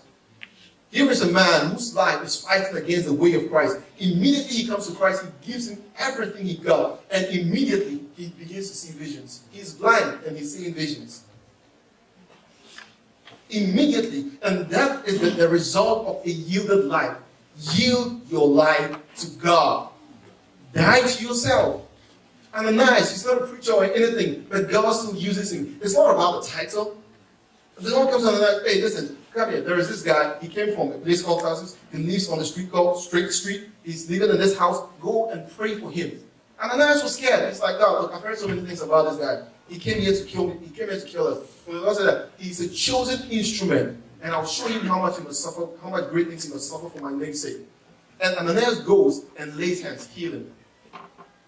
Here is a man whose life is fighting against the way of Christ. Immediately he comes to Christ, He gives him everything he got. And immediately he begins to see visions. He's blind and he's seeing visions. Immediately. And that is the result of a yielded life. Yield your life to God. Die to yourself. Ananias, he's not a preacher or anything, but God still uses him. It's not about the title. The Lord comes to Ananias, hey, listen, come here. There is this guy. He came from a place called Tarsus. He lives on the street called Straight Street. He's living in this house. Go and pray for him. And Ananias was scared. He's like, God, look, I've heard so many things about this guy. He came here to kill me. He came here to kill us. And the Lord said that he's a chosen instrument. And I'll show him how much he must suffer, how much great things he must suffer for my name's sake. And Ananias goes and lays hands, healing.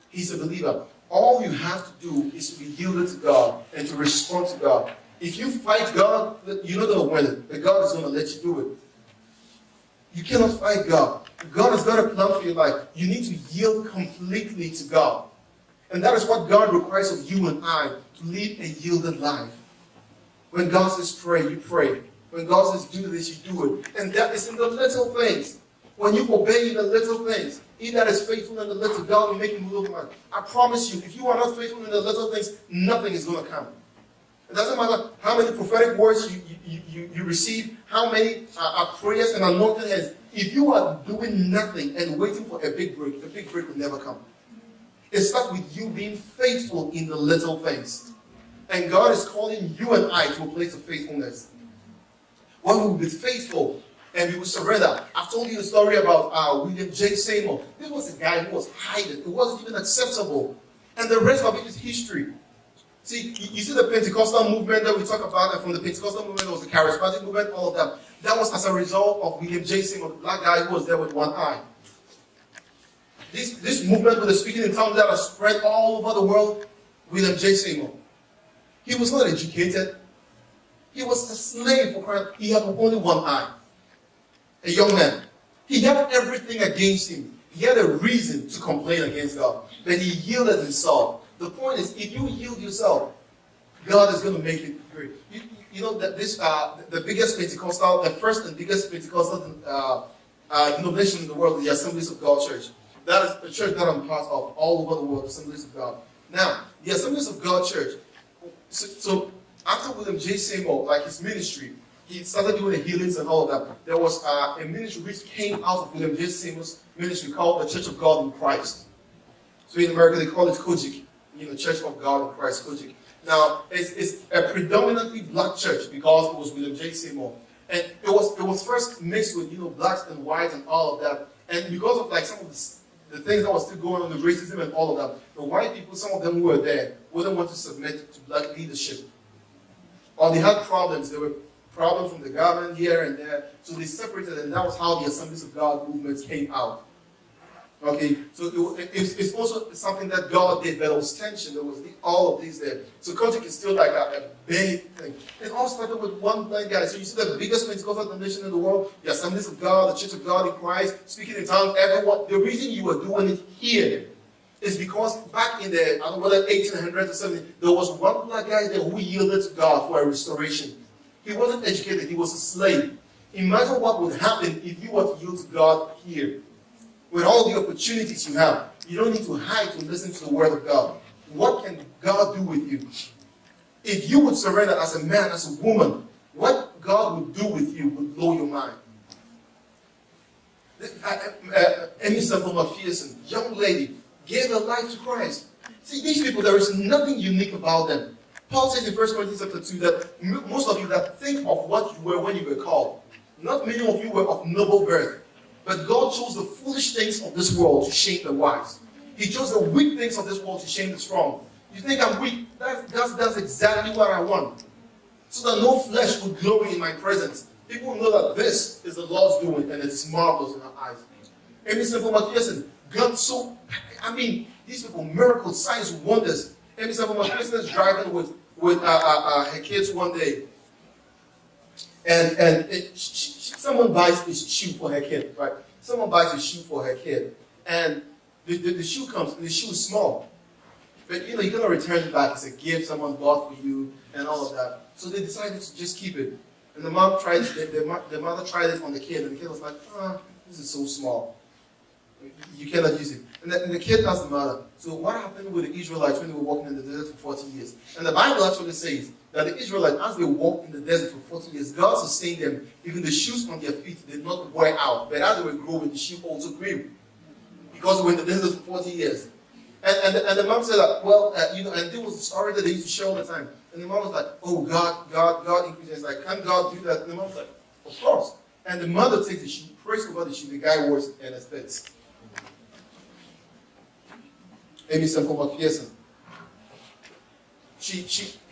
He's a believer. All you have to do is to be yielded to God and to respond to God. If you fight God, you're not going to win it. But God is going to let you do it. You cannot fight God. God has got a plan for your life. You need to yield completely to God. And that is what God requires of you and I, to live a yielded life. When God says pray, you pray. When God says do this, you do it. And that is in the little things. When you obey in the little things, he that is faithful in the little, God will make him rule over much. I promise you, if you are not faithful in the little things, nothing is going to come. It doesn't matter how many prophetic words you receive, how many prayers and anointed hands. If you are doing nothing and waiting for a big break will never come. It starts with you being faithful in the little things. And God is calling you and I to a place of faithfulness. When we will be faithful and we will surrender. I've told you a story about William J. Seymour. This was a guy who was hiding. It wasn't even acceptable. And the rest of it is history. See, you see the Pentecostal movement that we talk about, and from the Pentecostal movement, there was the charismatic movement, all of that. That was as a result of William J. Seymour, the black guy who was there with one eye. This movement with the speaking in tongues that has spread all over the world, William J. Seymour. He was not educated. He was a slave for Christ. He had only one eye. A young man. He had everything against him. He had a reason to complain against God. But he yielded himself. The point is, if you yield yourself, God is going to make it great. You know that the biggest Pentecostal, the first and biggest Pentecostal denomination in the world is the Assemblies of God Church. That is the church that I'm part of, all over the world, Assemblies of God. Now, the Assemblies of God Church, so after William J. Seymour, like his ministry, he started doing the healings and all of that. There was a ministry which came out of William J. Seymour's ministry called the Church of God in Christ. So in America, they call it Kojic. Church of God in Christ, Kojic. Now, it's a predominantly black church because it was William J. Seymour. And it was first mixed with, blacks and whites and all of that. And because of like some of the things that was still going on, the racism and all of that, the white people, some of them who were there, wouldn't want to submit to black leadership. Or they had problems. There were problems from the government here and there. So they separated, and that was how the Assemblies of God movements came out. Okay, so it's also something that God did, but there was tension, there was all of these there. So Kojic is still like a big thing. It all started with one black guy. So you see the biggest Pentecostal denomination in the world, the Assemblies of God, the Church of God in Christ, speaking in tongues, everyone. The reason you are doing it here is because back in the, I don't know whether 1800s or something, there was one black guy there who yielded to God for a restoration. He wasn't educated, he was a slave. Imagine what would happen if you were to yield to God here. With all the opportunities you have, you don't need to hide to listen to the word of God. What can God do with you? If you would surrender as a man, as a woman, what God would do with you would blow your mind. Amy Semple McPherson, young lady, gave her life to Christ. See, these people, there is nothing unique about them. Paul says in 1 Corinthians chapter 2 that most of you that think of what you were when you were called. Not many of you were of noble birth. But God chose the foolish things of this world to shame the wise. He chose the weak things of this world to shame the strong. You think I'm weak? That's exactly what I want. So that no flesh will glory in my presence. People know that this is the Lord's doing and it's marvelous in our eyes. Amy Simple McPherson, God so, these people, miracles, signs, wonders. Amy Simple McPherson is driving with her kids one day. And someone buys a shoe for her kid, right? Someone buys a shoe for her kid. And the shoe comes, and the shoe is small. But you're going to return it back. It's a gift someone bought for you and all of that. So they decided to just keep it. And the mom tried, the mother tried it on the kid, and the kid was like, this is so small. You cannot use it. And the kid asked the mother, so what happened with the Israelites when they were walking in the desert for 40 years? And the Bible actually says that the Israelites, as they walked in the desert for 40 years, God sustained them. Even the shoes on their feet did not wear out. But as they were growing, the shoe also grew. Because they were in the desert for 40 years. And the mom said that, and there was a story that they used to share all the time. And the mom was like, oh, God increased. It's like, can God do that? And the mom was like, of course. And the mother takes the shoe, prays over the shoe, the guy wears it, and it fits. Amy Simple McPherson.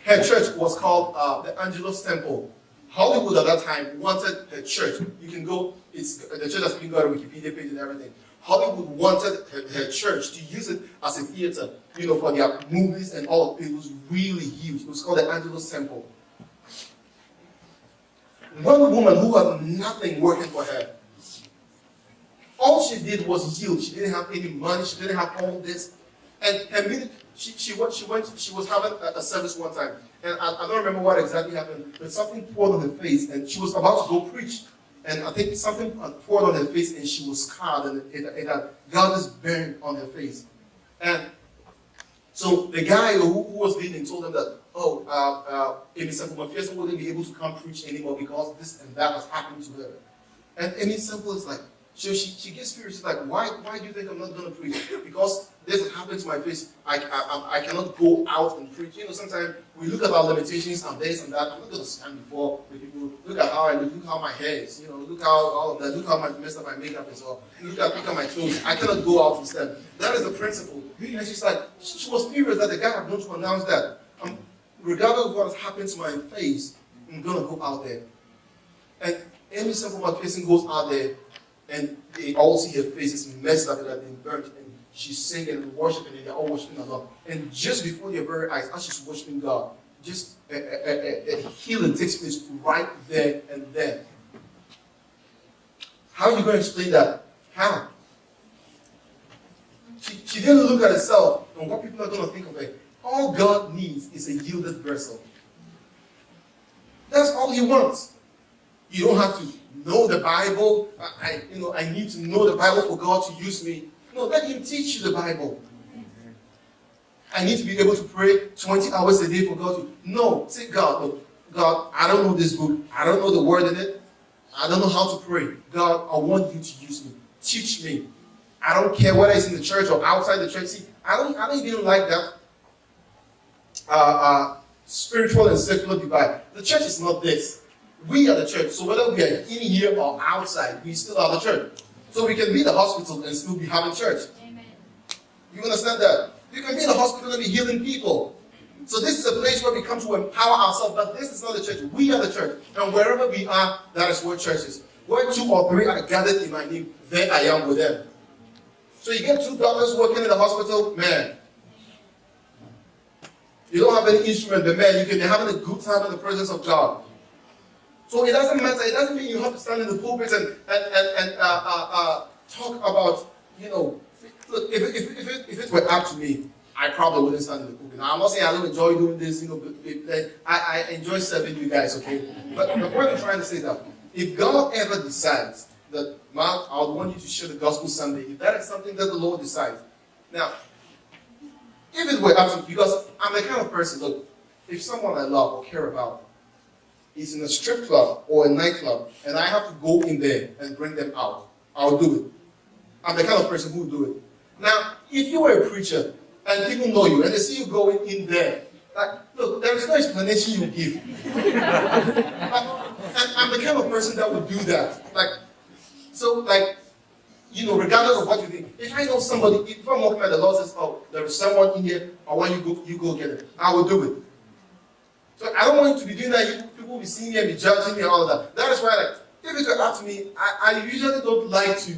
Her church was called the Angelus Temple. Hollywood at that time wanted her church. You can go, the church has been got a Wikipedia page and everything. Hollywood wanted her church to use it as a theater, for their movies and all. It was really huge. It was called the Angelus Temple. One woman who had nothing working for her. All she did was yield. She didn't have any money. She didn't have all this. And she was having a service one time. And I don't remember what exactly happened, but something poured on her face, and she was about to go preach. And I think something poured on her face, and she was scarred, and it had got this burn on her face. And so the guy who was leading told them that, Amy Simple McPherson wouldn't be able to come preach anymore because this and that was happening to her. And Amy Simple is like, so she gets furious. She's like, why do you think I'm not going to preach? Because this has happened to my face. I cannot go out and preach. Sometimes we look at our limitations and this and that. I'm not going to stand before the people. Look at how I look. Look how my hair is. Look how all of that. Look how messed up my makeup is. Or look at my clothes. I cannot go out and stand. That is the principle. And she's like, she was furious that the guy had not to announce that. Regardless of what has happened to my face, I'm going to go out there. And Amy Simple McPherson goes out there. And they all see her face is messed up and had been burnt. And she's singing and worshiping, and they're all worshiping God. And just before their very eyes, as she's worshiping God, just a healing takes place right there and then. How are you going to explain that? How? She didn't look at herself and what people are going to think of her. All God needs is a yielded vessel. That's all He wants. You don't have to know the Bible. I need to know the Bible for God to use me. No, let Him teach you the Bible. I need to be able to pray 20 hours a day for God to. No, say God, look, God, I don't know this book. I don't know the word in it. I don't know how to pray. God, I want you to use me. Teach me. I don't care whether it's in the church or outside the church. See, I don't even like that spiritual and secular divide. The church is not this. We are the church. So whether we are in here or outside, we still are the church. So we can be in the hospital and still be having church. Amen. You understand that? You can be in the hospital and be healing people. So this is a place where we come to empower ourselves. But this is not the church. We are the church. And wherever we are, that is where church is. Where 2 or 3 are gathered in my name, there I am with them. So you get 2 doctors working in the hospital, man. You don't have any instrument, but man, you can be having a good time in the presence of God. So it doesn't matter. It doesn't mean you have to stand in the pulpit and talk about, Look, if it were up to me, I probably wouldn't stand in the pulpit. Now, I'm not saying I don't enjoy doing this. I enjoy serving you guys, okay? But the point I'm trying to say is that if God ever decides that, Mark, I would want you to share the gospel Sunday, if that is something that the Lord decides. Now, if it were up to me, because I'm the kind of person, look, if someone I love or care about is in a strip club or a nightclub, and I have to go in there and bring them out, I'll do it. I'm the kind of person who will do it. Now, if you were a preacher and people know you and they see you going in there, look, there is no explanation you give. I'm the kind of person that would do that. regardless of what you think, if I know somebody, if I'm walking by the Lord says, oh, there is someone in here, I want you go get it, I will do it. So I don't want you to be doing that. People will be seeing me and be judging me and all of that. That is why, like, if it were up to me, I usually don't like to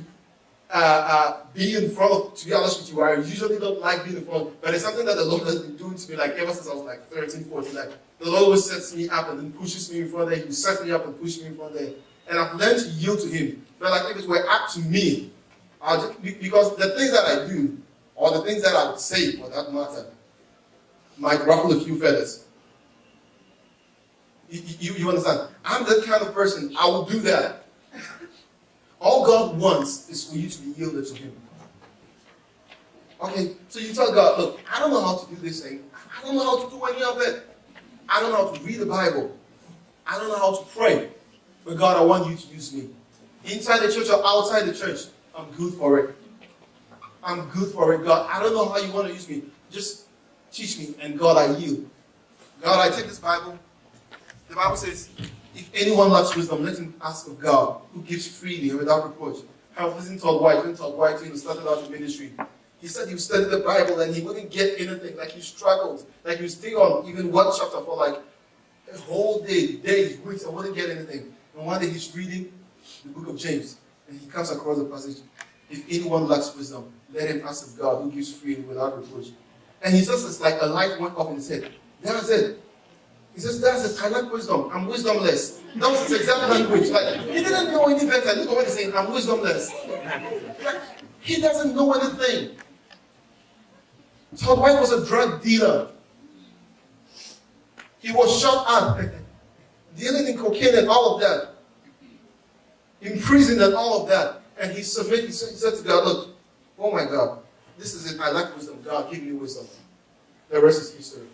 be in front of, to be honest with you, I usually don't like being in front, but it's something that the Lord has been doing to me, like, ever since I was like 13, 14, like, the Lord always sets me up and then pushes me in front there. He sets me up and pushes me in front there. And I've learned to yield to Him. But like, if it were up to me, because the things that I do, or the things that I would say, for that matter, might ruffle a few feathers. You understand? I'm that kind of person. I will do that. All God wants is for you to be yielded to Him. Okay, so you tell God, look, I don't know how to do this thing. I don't know how to do any of it. I don't know how to read the Bible. I don't know how to pray. But God, I want you to use me. Inside the church or outside the church, I'm good for it. I'm good for it, God. I don't know how you want to use me. Just teach me. And God, I yield. God, I take this Bible. The Bible says, if anyone lacks wisdom, let him ask of God, who gives freely and without reproach. I was listening to White when he started out in ministry. He said he would study the Bible and he wouldn't get anything. Like he struggled. Like he would stay on even one chapter for like a whole day, days, weeks, and wouldn't get anything. And one day he's reading the book of James. And he comes across the passage. If anyone lacks wisdom, let him ask of God, who gives freely without reproach. And he says it's like a light went off in his head. That's it. He says, that's it. I lack wisdom. I'm wisdomless. That was his exact language. Like, he didn't know any better. Look at what he's saying. I'm wisdomless. Like, he doesn't know anything. Todd White was a drug dealer. He was shot at, dealing in cocaine and all of that. In prison and all of that. And he submitted, he said to God, look, oh my God, this is it. I lack wisdom. God, give me wisdom. The rest is history.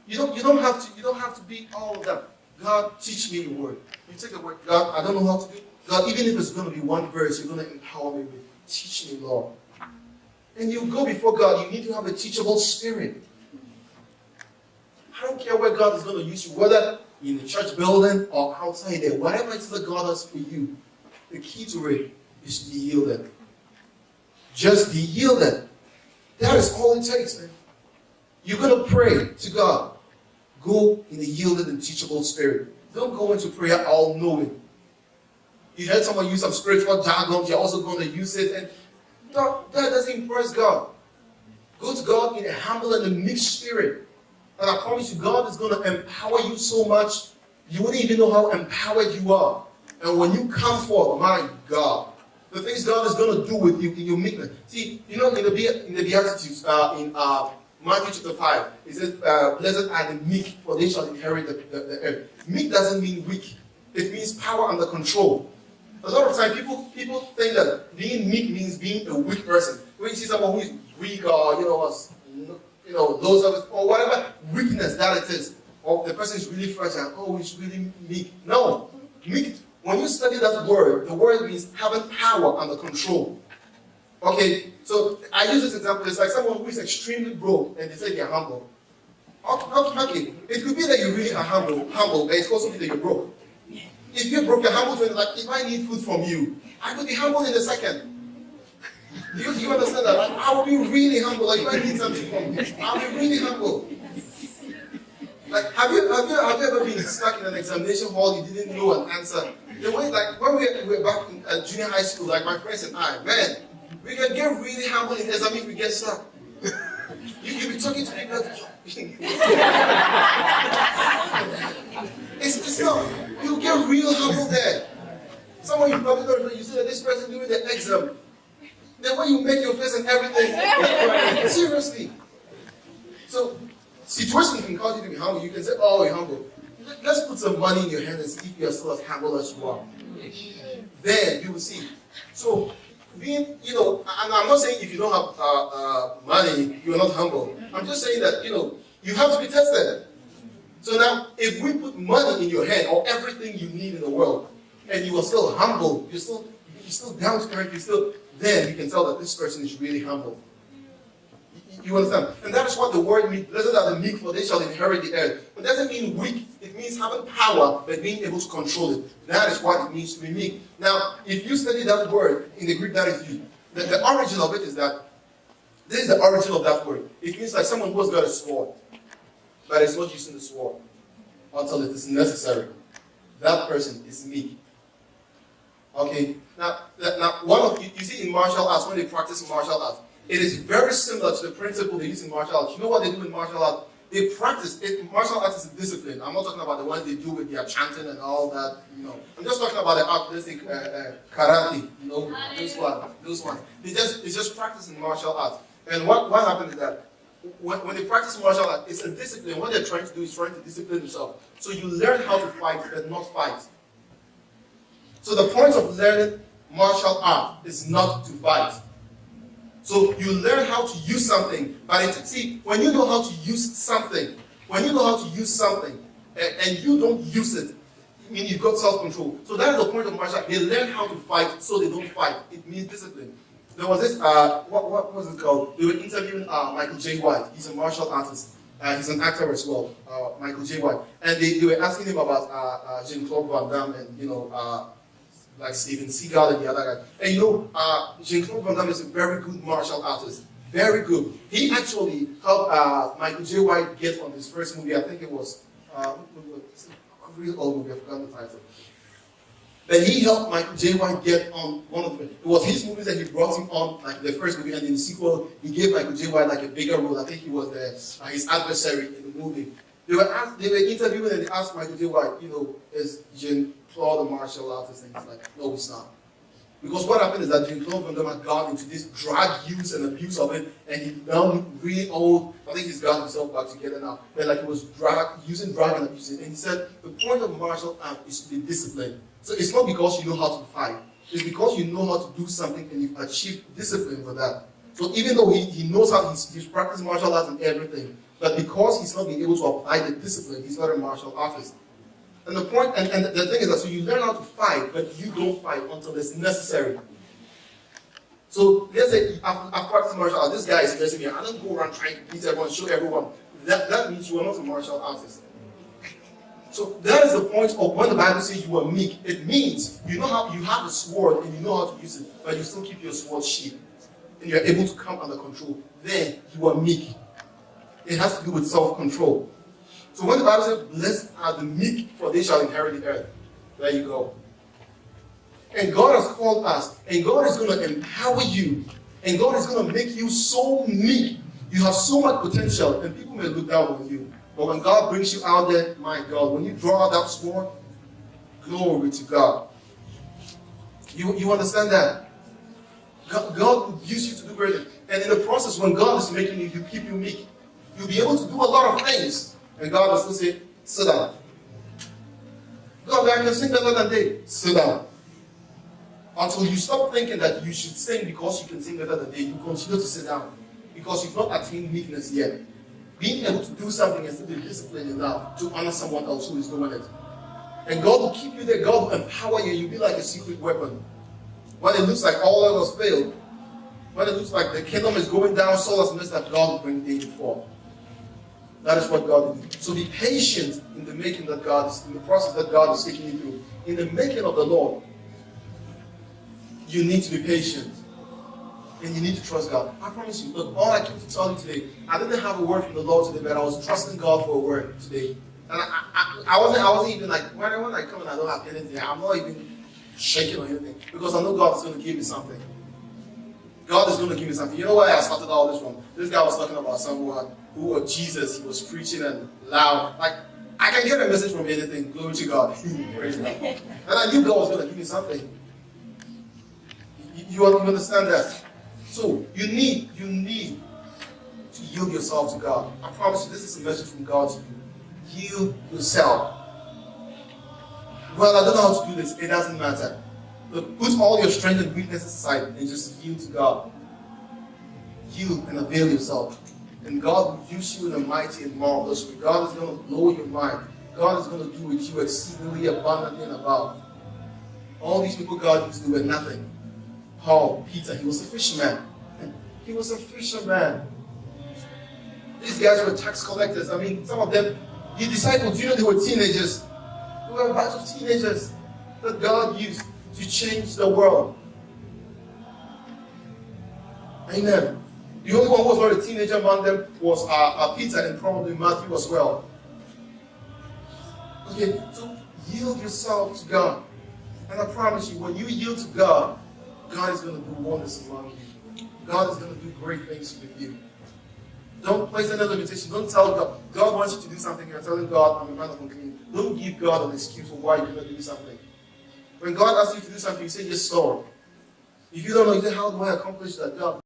You don't have to be all of that. God, teach me your word. You take the word, God, I don't know how to do it. God, even if it's going to be one verse, you're going to empower me with. Teach me, Lord. And you go before God, you need to have a teachable spirit. I don't care where God is going to use you, whether in the church building or outside there, whatever it is that God has for you, the key to it is to be yielded. Just be yielded. That is all it takes, man. You're going to pray to God. Go in a yielded and teachable spirit. Don't go into prayer all-knowing. You heard someone use some spiritual jargon, you're also going to use it, and that doesn't impress God. Go to God in a humble and a meek spirit. And I promise you, God is going to empower you so much, you wouldn't even know how empowered you are. And when you come forth, my God, the things God is going to do with you in your meekness. See, in the Beatitudes, in Matthew chapter 5, it says, blessed are the meek, for they shall inherit the earth. Meek doesn't mean weak. It means power under control. A lot of times, people think that being meek means being a weak person. When you see someone who is weak or, those of us, or whatever weakness that it is, or the person is really fragile, oh, he's really meek. No. Meek, when you study that word, the word means having power under control. Okay, so I use this example. It's like someone who is extremely broke and they say they're humble. Okay, it could be that you really are humble, but it's also be that you're broke. If you're broke, you're humble to it. Like, if I need food from you, I could be humble in a second. Do you understand that? Like, I will be really humble. Like, if I need something from you, I'll be really humble. Like, have you ever been stuck in an examination hall, you didn't know an answer? The way, like, when we were back in junior high school, like my friends and I, man, we can get really humble in exam if we get stuck. You'll be talking to people. It's not. You get real humble there. Someone you probably don't know, you see that this person doing the exam. Then when you make your face and everything, seriously. So, situation can cause you to be humble. You can say, oh, you're humble. Let's put some money in your hand and see if you're still as humble as you are. Then you will see. So, being, and I'm not saying if you don't have money, you're not humble. I'm just saying that, you have to be tested. So now, if we put money in your hand or everything you need in the world, and you are still humble, you're still down to earth, then you can tell that this person is really humble. You understand? And that is what the word means. Blessed are the meek, for they shall inherit the earth. But it doesn't mean weak. It means having power, but being able to control it. That is what it means to be meek. Now, if you study that word in the Greek that is used, the origin of it is that, this is the origin of that word. It means like someone who has got a sword, but is not using the sword until it is necessary. That person is meek. Okay? Now one of you see in martial arts, when they practice martial arts, it is very similar to the principle they use in martial arts. You know what they do in martial arts? They practice it. Martial arts is a discipline. I'm not talking about the ones they do with their chanting and all that. I'm just talking about the artistic karate. Those ones. They just practice in martial arts. And what happens is that when they practice martial arts, it's a discipline. What they're trying to do is trying to discipline themselves. So you learn how to fight, but not fight. So the point of learning martial art is not to fight. So you learn how to use something, but see, when you know how to use something, and you don't use it, I mean you've got self-control. So that is the point of martial art. They learn how to fight, so they don't fight. It means discipline. There was this, what was it called? They were interviewing Michael J. White. He's a martial artist. He's an actor as well, Michael J. White. And they were asking him about Jean-Claude Van Damme and, like Steven Seagal and the other guy. And Jean-Claude Van Damme is a very good martial artist. Very good. He actually helped Michael J. White get on his first movie. I think it was a real old movie. I've forgotten the title. But he helped Michael J. White get on one of them. It was his movies that he brought him on, like the first movie, and in the sequel, he gave Michael J. White like a bigger role. I think he was his adversary in the movie. They were interviewing and they asked Michael J. White, is Jean-Claude a martial artist? And he's like, no, he's not. Because what happened is that Jean-Claude Van Damme had gone into this drug use and abuse of it, and he now looked really old. I think he's got himself back together now. But like he was using drug and abusing. And he said, the point of martial art is to be disciplined. So it's not because you know how to fight. It's because you know how to do something and you've achieved discipline for that. So even though he knows how he's practiced martial arts and everything, but because he's not been able to apply the discipline, he's not a martial artist. And the point, and the thing is that so you learn how to fight, but you don't fight until it's necessary. So let's say I've practiced martial arts. This guy is messing me. I don't go around trying to beat everyone, show everyone. That means you are not a martial artist. So that is the point of when the Bible says you are meek. It means you know how you have a sword and you know how to use it, but you still keep your sword sheath. And you're able to come under control. Then you are meek. It has to do with self-control. So when the Bible says, blessed are the meek, for they shall inherit the earth. There you go. And God has called us, and God is going to empower you, and God is going to make you so meek. You have so much potential, and people may look down on you. But when God brings you out there, my God, when you draw out that sword, glory to God. You understand that? God will use you to do great things. And in the process, when God is making you, He keep you meek. You'll be able to do a lot of things. And God will still say, sit down. God, I can sing better than they. Sit down. Until you stop thinking that you should sing because you can sing better than they, you continue to sit down. Because you've not attained meekness yet. Being able to do something and still be disciplined enough to honor someone else who is doing it. And God will keep you there. God will empower you. You'll be like a secret weapon. When it looks like all others failed, when it looks like the kingdom is going down, Saul has missed that, God will bring David forth. That is what God will do. So be patient in the making that God is, in the process that God is taking you through. In the making of the Lord, you need to be patient. And you need to trust God. I promise you, look, all I came to tell you today, I didn't have a word from the Lord today, but I was trusting God for a word today. And I wasn't even like, when I come and I don't have anything, I'm not even shaking or anything. Because I know God is going to give me something. God is going to give me something. You know why I started all this from? This guy was talking about someone who was Jesus. He was preaching and loud. Like, I can get a message from anything. Glory to God. Praise God. And I knew God was going to give me something. You understand that? So, you need to yield yourself to God. I promise you, this is a message from God to you. Yield yourself. Well, I don't know how to do this. It doesn't matter. Look, put all your strength and weaknesses aside and just yield to God. Yield and avail yourself. And God will use you in a mighty and marvelous way. God is going to blow your mind. God is going to do with you exceedingly abundantly and above. All these people God used to do were nothing. Paul, Peter, he was a fisherman. He was a fisherman. These guys were tax collectors. I mean, some of them, the disciples, they were teenagers. They were a bunch of teenagers that God used to change the world. Amen. The only one who was not a teenager among them was Peter and probably Matthew as well. Okay, so yield yourself to God. And I promise you, when you yield to God, God is going to do wonders among you. God is going to do great things with you. Don't place any limitation. Don't tell God. God wants you to do something. You're telling God, I'm a man of unclean. Don't give God an excuse for why you cannot do something. When God asks you to do something, you say, yes, Lord. If you don't know, you say, how do I accomplish that? God,